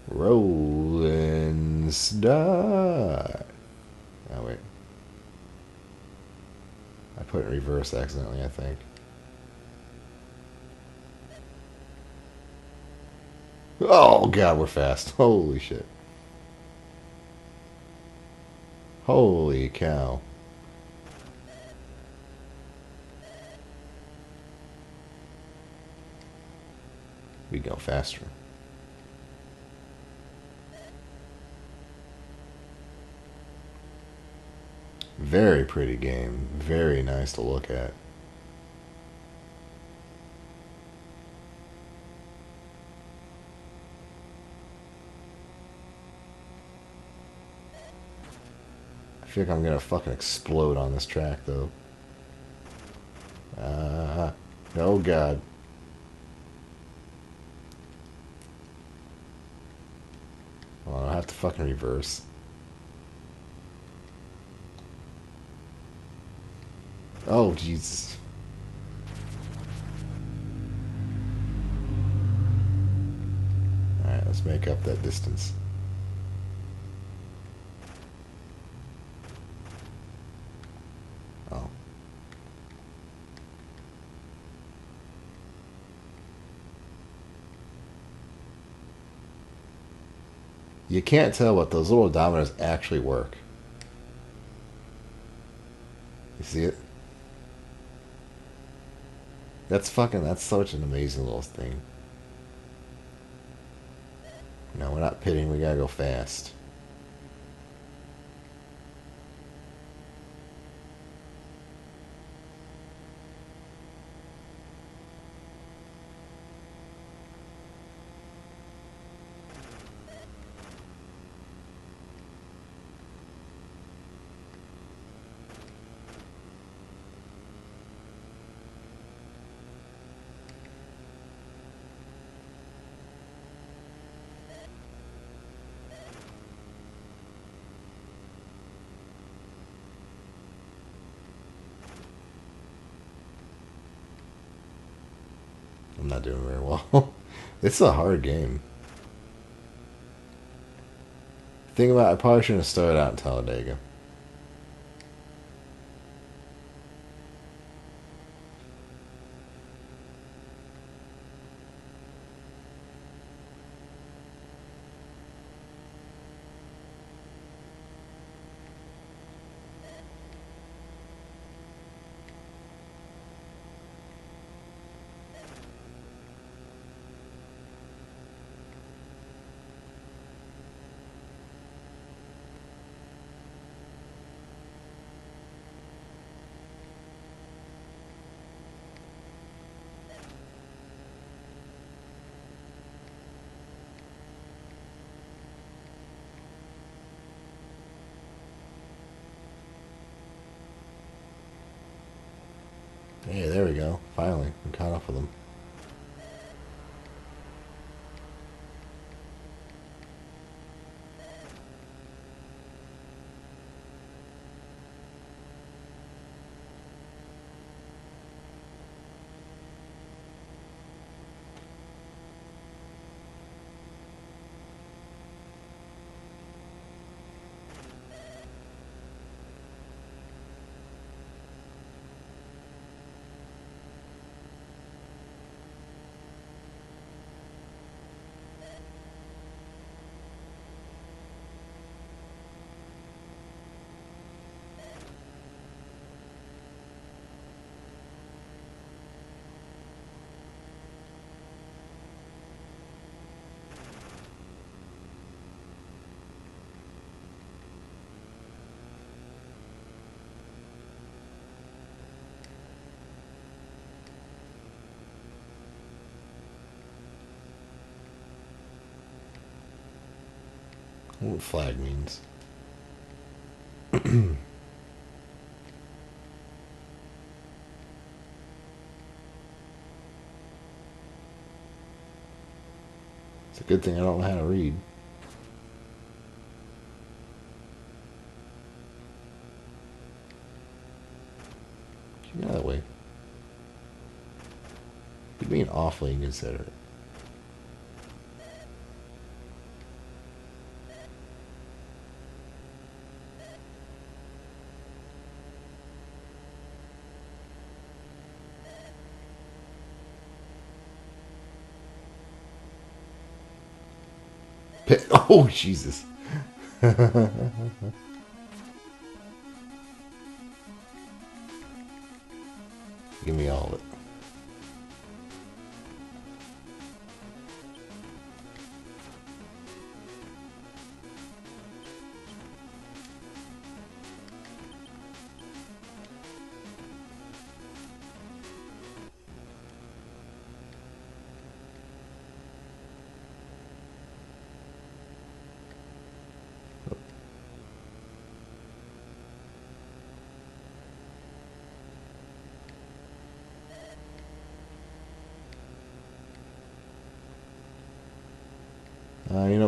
Rolling Star. Oh wait. I put it in reverse accidentally, I think. Oh god, we're fast. Holy shit. Holy cow. We go faster. Very pretty game. Very nice to look at. I feel like I'm gonna fucking explode on this track, though. Oh god. Well, I'll have to fucking reverse. Oh, Jesus. Alright, let's make up that distance. Oh. You can't tell, but those little odometers actually work. See it? That's such an amazing little thing. No, we're not pitting, we gotta go fast. I'm not doing very well. It's a hard game. Think about it, I probably shouldn't have started out in Talladega. Hey, there we go. Finally, we caught up with them. What flag means. It's a good thing I don't know how to read. Get out of the way. You're being awfully inconsiderate. Oh, Jesus. Give me all of it.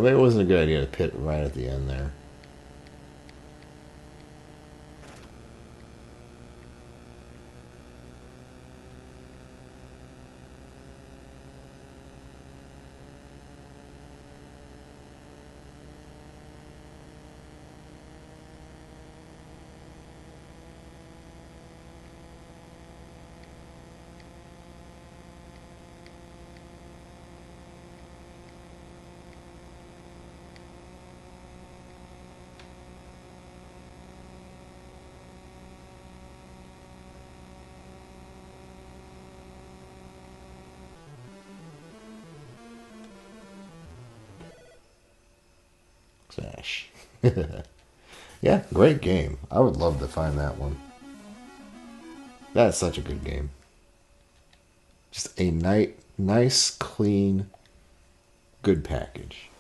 Maybe it wasn't a good idea to pit right at the end there. Smash. Yeah, great game. I would love to find that one. That's such a good game. Just a nice, clean, good package.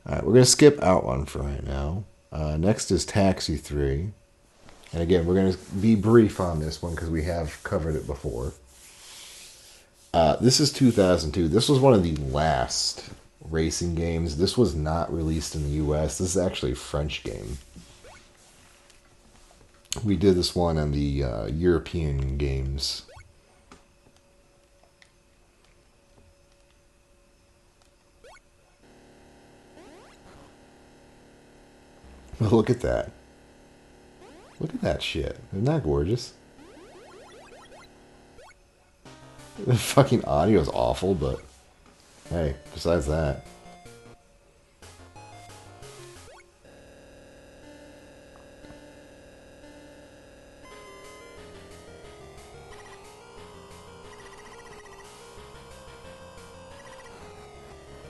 All right, we're going to skip Outrun for right now. Next is Taxi 3. And again, we're going to be brief on this one because we have covered it before. This is 2002. This was one of the last racing games. This was not released in the US. This is actually a French game. We did this one on the European games. Look at that. Look at that shit. Isn't that gorgeous? The fucking audio is awful, but hey, besides that.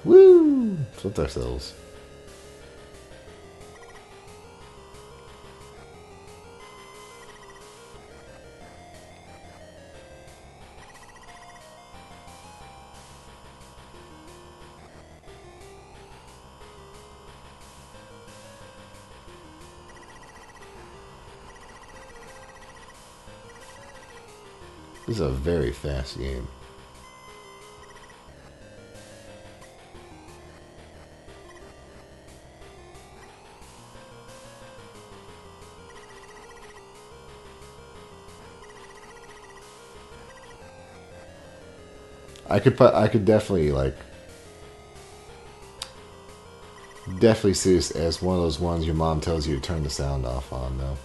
Woo! Flipped ourselves. This is a very fast game. I could definitely definitely see this as one of those ones your mom tells you to turn the sound off on though.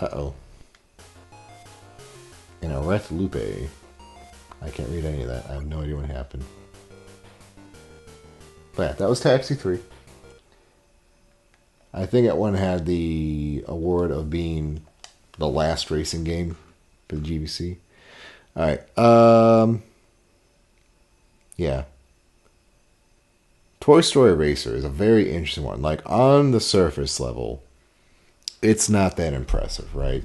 Uh-oh. In a ret lupe. I can't read any of that. I have no idea what happened. But yeah, that was Taxi 3. I think that one had the award of being the last racing game for the GBC. Alright. Yeah. Toy Story Racer is a very interesting one. Like, on the surface level, it's not that impressive, right?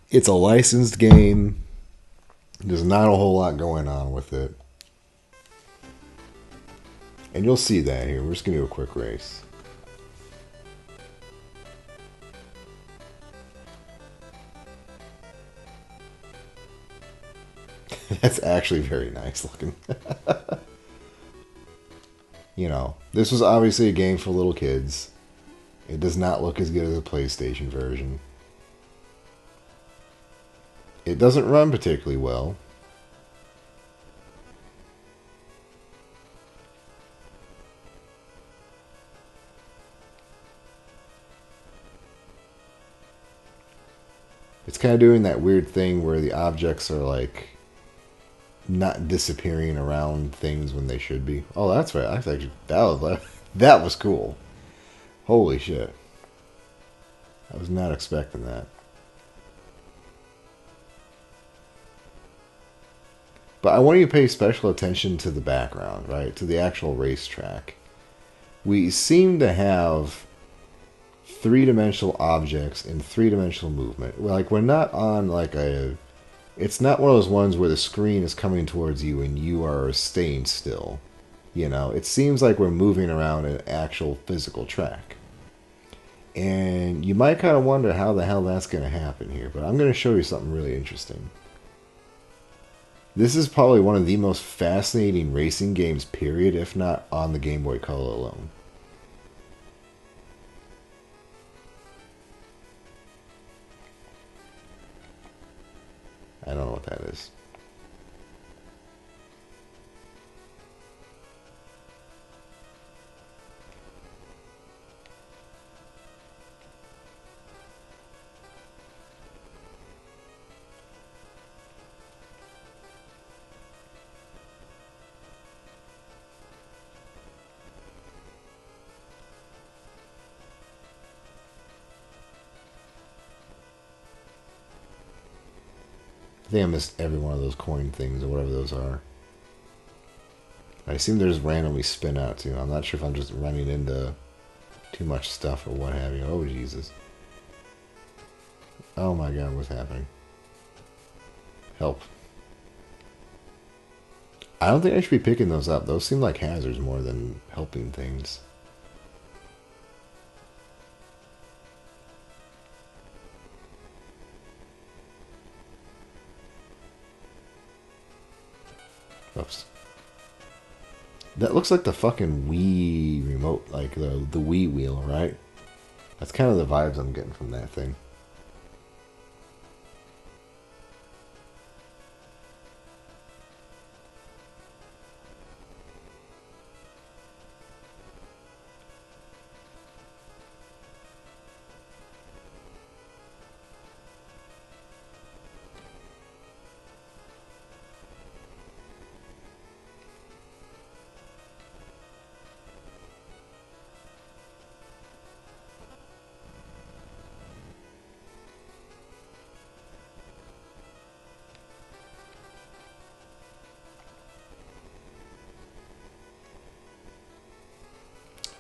It's a licensed game. There's not a whole lot going on with it. And you'll see that here. We're just going to do a quick race. That's actually very nice looking. You know, this was obviously a game for little kids. It does not look as good as a PlayStation version. It doesn't run particularly well. It's kind of doing that weird thing where the objects are like not disappearing around things when they should be. Oh, that's right. I actually that was cool. Holy shit. I was not expecting that. But I want you to pay special attention to the background, right? To the actual racetrack. We seem to have three-dimensional objects and three-dimensional movement. Like, we're not on like a... It's not one of those ones where the screen is coming towards you and you are staying still. You know, it seems like we're moving around an actual physical track. And you might kind of wonder how the hell that's going to happen here, but I'm going to show you something really interesting. This is probably one of the most fascinating racing games, period, if not on the Game Boy Color alone. I don't know what that is. I think I missed every one of those coin things or whatever those are. I assume they just randomly spin out too. I'm not sure if I'm just running into too much stuff or what have you. Oh, Jesus. Oh my God, what's happening? Help. I don't think I should be picking those up. Those seem like hazards more than helping things. Oops. That looks like the fucking Wii remote, like the Wii wheel, right? That's kind of the vibes I'm getting from that thing.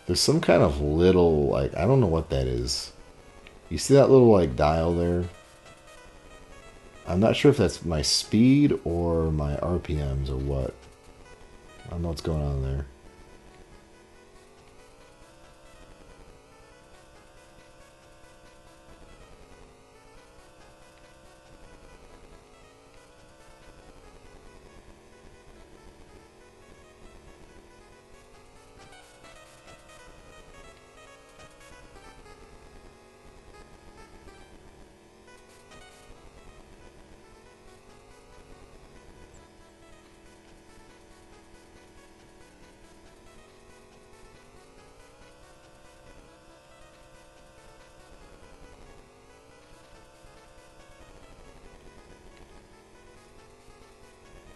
There's some kind of little, like, I don't know what that is. You see that little, like, dial there? I'm not sure if that's my speed or my RPMs or what. I don't know what's going on there.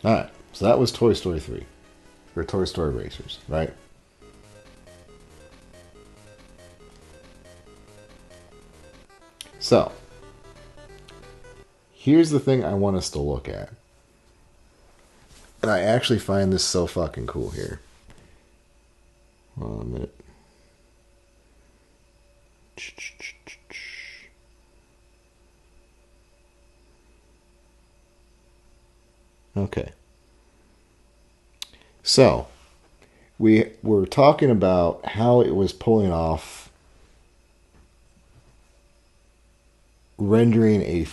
Alright, so that was Toy Story 3. Or Toy Story Racers, right? So, here's the thing I want us to look at. And I actually find this so fucking cool here. Hold on a minute. Okay. So, we were talking about how it was pulling off seemingly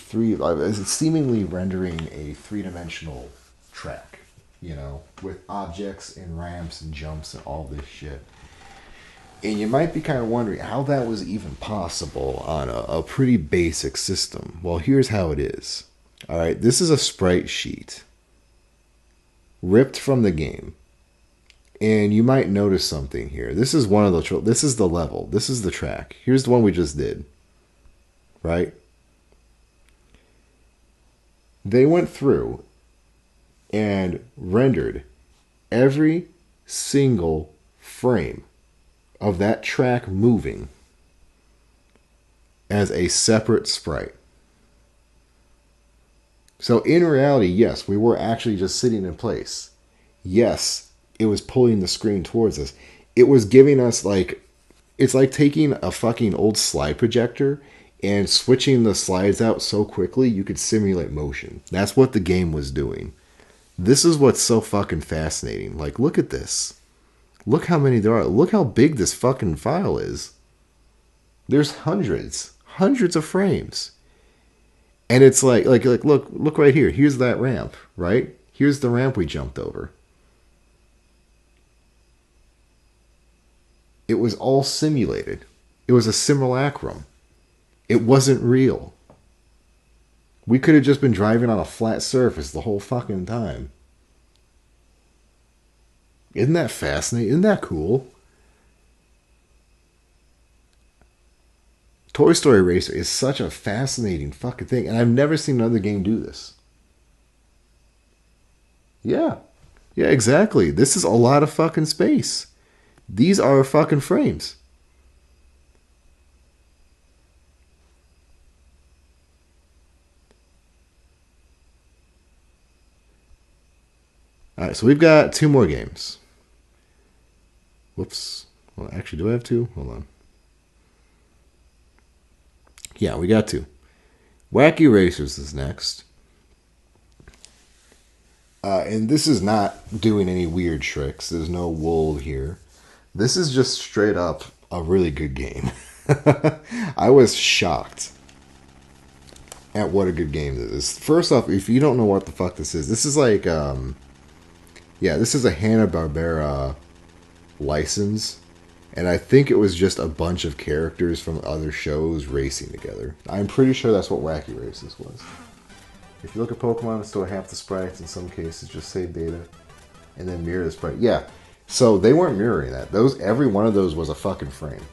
rendering a three-dimensional track, you know, with objects and ramps and jumps and all this shit. And you might be kind of wondering how that was even possible on a pretty basic system. Well, here's how it is. All right, this is a sprite sheet ripped from the game. And you might notice something here. This is one of the, this is the level. This is the track. Here's the one we just did. Right? They went through and rendered every single frame of that track moving as a separate sprite. So in reality, yes, we were actually just sitting in place. Yes, it was pulling the screen towards us. It was giving us, like, it's like taking a fucking old slide projector and switching the slides out so quickly you could simulate motion. That's what the game was doing. This is what's so fucking fascinating. Like, look at this. Look how many there are. Look how big this fucking file is. There's hundreds of frames. And it's like look right here. Here's that ramp, right? Here's the ramp we jumped over. It was all simulated. It was a simulacrum. It wasn't real. We could have just been driving on a flat surface the whole fucking time. Isn't that fascinating? Isn't that cool? Toy Story Racer is such a fascinating fucking thing. And I've never seen another game do this. Yeah. Yeah, exactly. This is a lot of fucking space. These are fucking frames. All right, so we've got two more games. Whoops. Well, actually, do I have two? Hold on. Yeah, we got two. Wacky Racers is next. And this is not doing any weird tricks. There's no wool here. This is just straight up a really good game. I was shocked at what a good game this is. First off, if you don't know what the fuck this is like, this is a Hanna-Barbera license. And I think it was just a bunch of characters from other shows racing together. I'm pretty sure that's what Wacky Races was. If you look at Pokemon, it's still half the sprites. In some cases, just save data and then mirror the sprite. Yeah, so they weren't mirroring that. Every one of those was a fucking frame.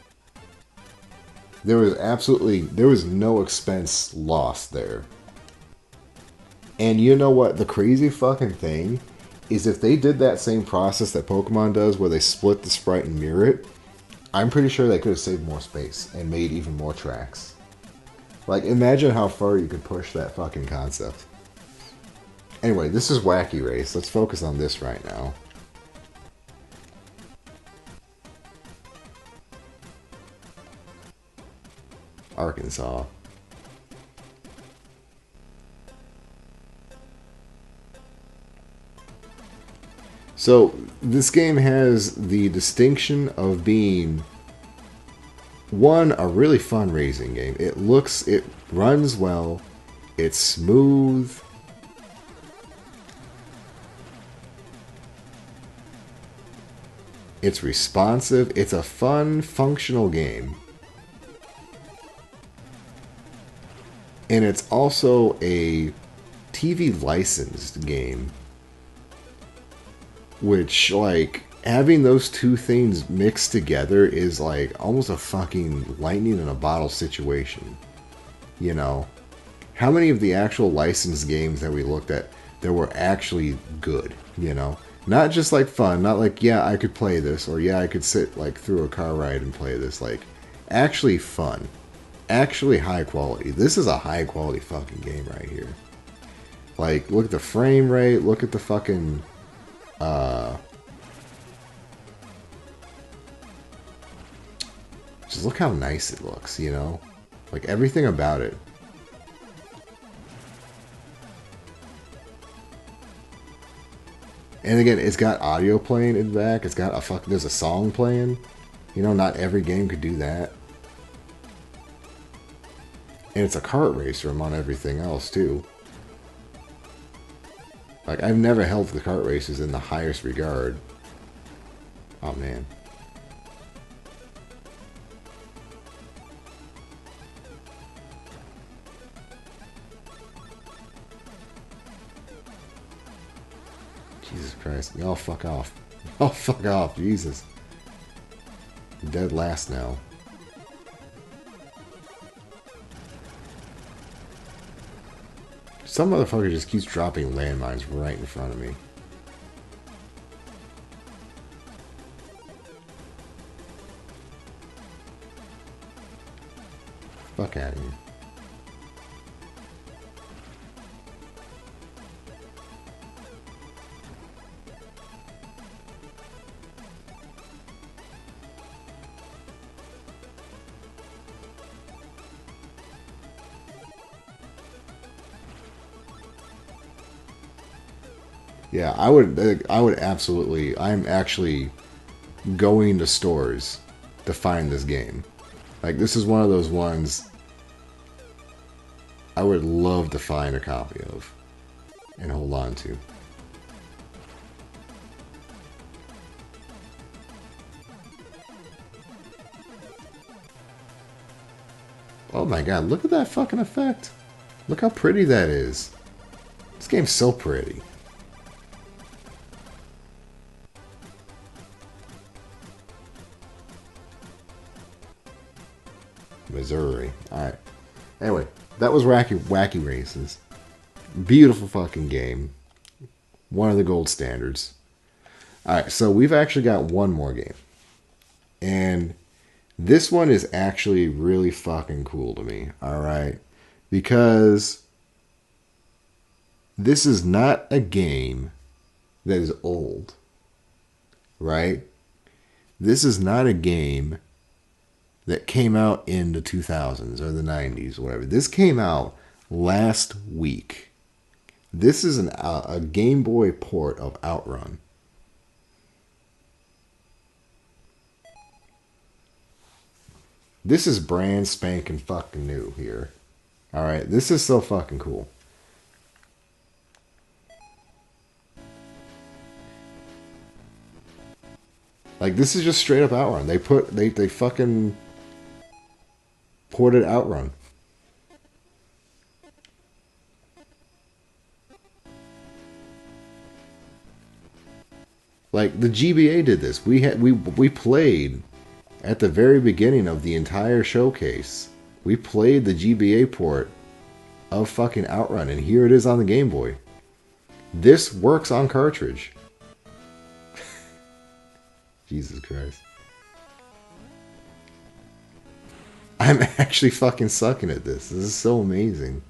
There was no expense lost there. And you know what? The crazy fucking thing is if they did that same process that Pokemon does, where they split the sprite and mirror it, I'm pretty sure they could have saved more space and made even more tracks. Like, imagine how far you could push that fucking concept. Anyway, this is Wacky Race. Let's focus on this right now. Arkansas. So, this game has the distinction of being, one, a really fun racing game. It runs well, it's smooth, it's responsive, it's a fun, functional game. And it's also a TV licensed game. Which, like, having those two things mixed together is like almost a fucking lightning in a bottle situation. You know? How many of the actual licensed games that we looked at that were actually good, you know? Not just like fun, not like, yeah, I could play this, or yeah, I could sit like through a car ride and play this. Like, actually fun. Actually high quality. This is a high quality fucking game right here. Like, look at the frame rate, look at the fucking just look how nice it looks, you know? Like, everything about it. And again, it's got audio playing in the back. It's got there's a song playing. You know, not every game could do that. And it's a kart racer among everything else, too. Like, I've never held the kart races in the highest regard. Oh, man. Jesus Christ. Oh, fuck off. Oh, fuck off. Jesus. I'm dead last now. Some motherfucker just keeps dropping landmines right in front of me. Fuck out of here. Yeah, I would absolutely. I'm actually going to stores to find this game. Like, this is one of those ones I would love to find a copy of and hold on to. Oh my god, look at that fucking effect. Look how pretty that is. This game's so pretty. Missouri. Alright. Anyway, that was Wacky Races. Beautiful fucking game. One of the gold standards. Alright, so we've actually got one more game. And this one is actually really fucking cool to me. Alright? Because this is not a game that is old, right? This is not a game that came out in the 2000s or the 90s or whatever. This came out last week. This is a Game Boy port of Outrun. This is brand spanking fucking new here. Alright, this is so fucking cool. Like, this is just straight up Outrun. They fucking ported Outrun. Like, the GBA did this. We played at the very beginning of the entire showcase. We played the GBA port of fucking Outrun, and here it is on the Game Boy. This works on cartridge. Jesus Christ. I'm actually fucking sucking at this. This is so amazing.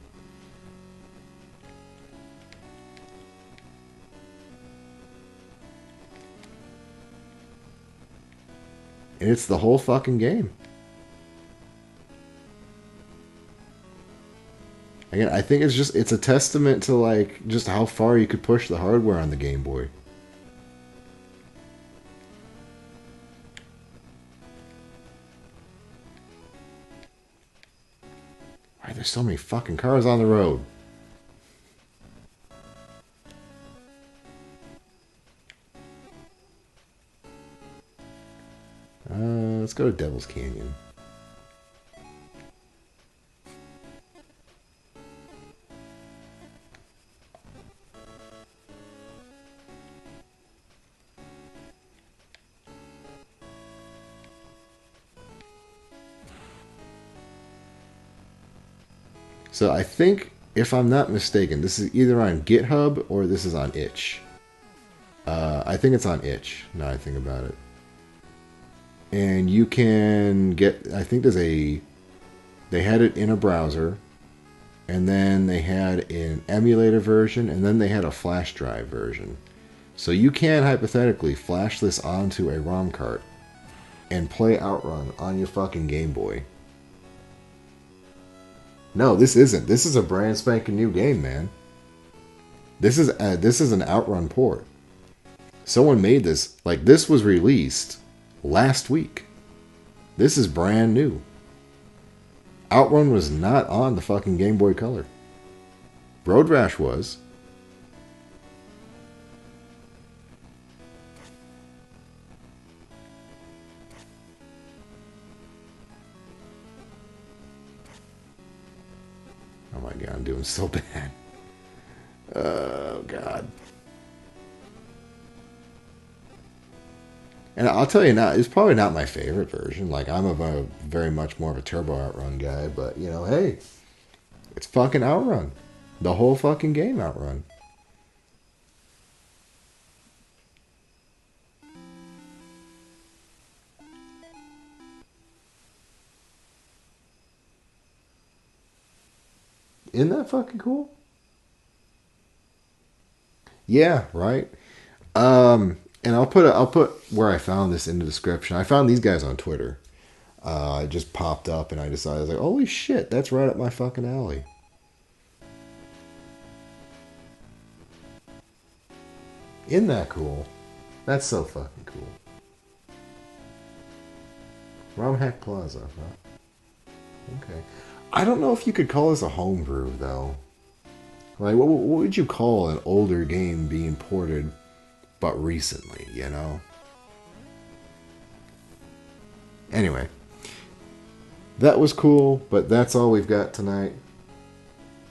And it's the whole fucking game. Again, I think it's a testament to like just how far you could push the hardware on the Game Boy. Why there's so many fucking cars on the road? Let's go to Devil's Canyon. So I think, if I'm not mistaken, this is either on GitHub or this is on itch. I think it's on itch, now I think about it. And you can get, I think they had it in a browser, and then they had an emulator version, and then they had a flash drive version. So you can hypothetically flash this onto a ROM cart and play Outrun on your fucking Game Boy. No, this isn't. This is a brand spanking new game, man. This is an Outrun port. Someone made this. Like, this was released last week. This is brand new. Outrun was not on the fucking Game Boy Color. Road Rash was. Oh my god, I'm doing so bad. Oh god. And I'll tell you now, it's probably not my favorite version. Like, I'm a very much more of a Turbo Outrun guy, but, you know, hey, it's fucking Outrun. The whole fucking game Outrun. Isn't that fucking cool? Yeah, right. And I'll put where I found this in the description. I found these guys on Twitter. It just popped up, and I decided, I was like, holy shit, that's right up my fucking alley. Isn't that cool? That's so fucking cool. Romhack Plaza, huh? Okay. I don't know if you could call this a homebrew, though. Like, what would you call an older game being ported, but recently, you know? Anyway. That was cool, but that's all we've got tonight.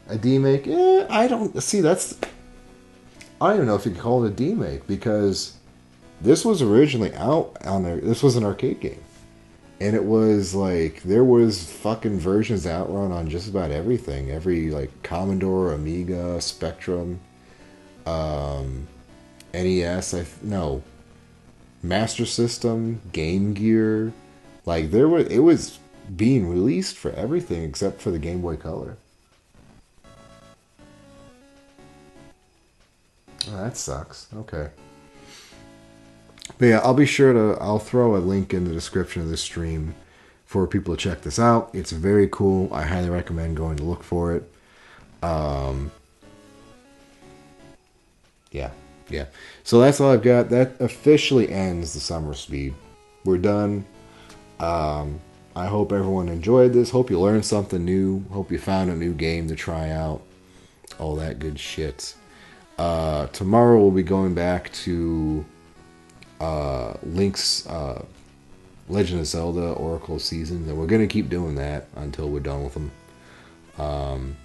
A D-make? I don't... See, that's... I don't even know if you could call it a D-make, because this was originally out on a... This was an arcade game. And it was like, there was fucking versions Outrun on just about everything. Every, like, Commodore, Amiga, Spectrum, NES, no, Master System, Game Gear. Like, it was being released for everything except for the Game Boy Color. Oh, that sucks. Okay. But yeah, I'll throw a link in the description of this stream for people to check this out. It's very cool. I highly recommend going to look for it. Yeah. Yeah. So that's all I've got. That officially ends the summer speed. We're done. I hope everyone enjoyed this. Hope you learned something new. Hope you found a new game to try out. All that good shit. Tomorrow we'll be going back to Link's Legend of Zelda Oracle season, and we're going to keep doing that until we're done with them.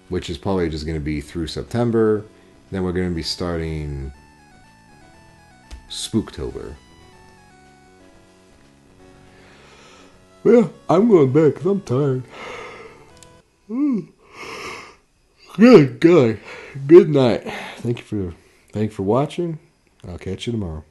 Which is probably just going to be through September. Then we're going to be starting Spooktober. Well, I'm going back because I'm tired. Good night. Thank you for watching. I'll catch you tomorrow.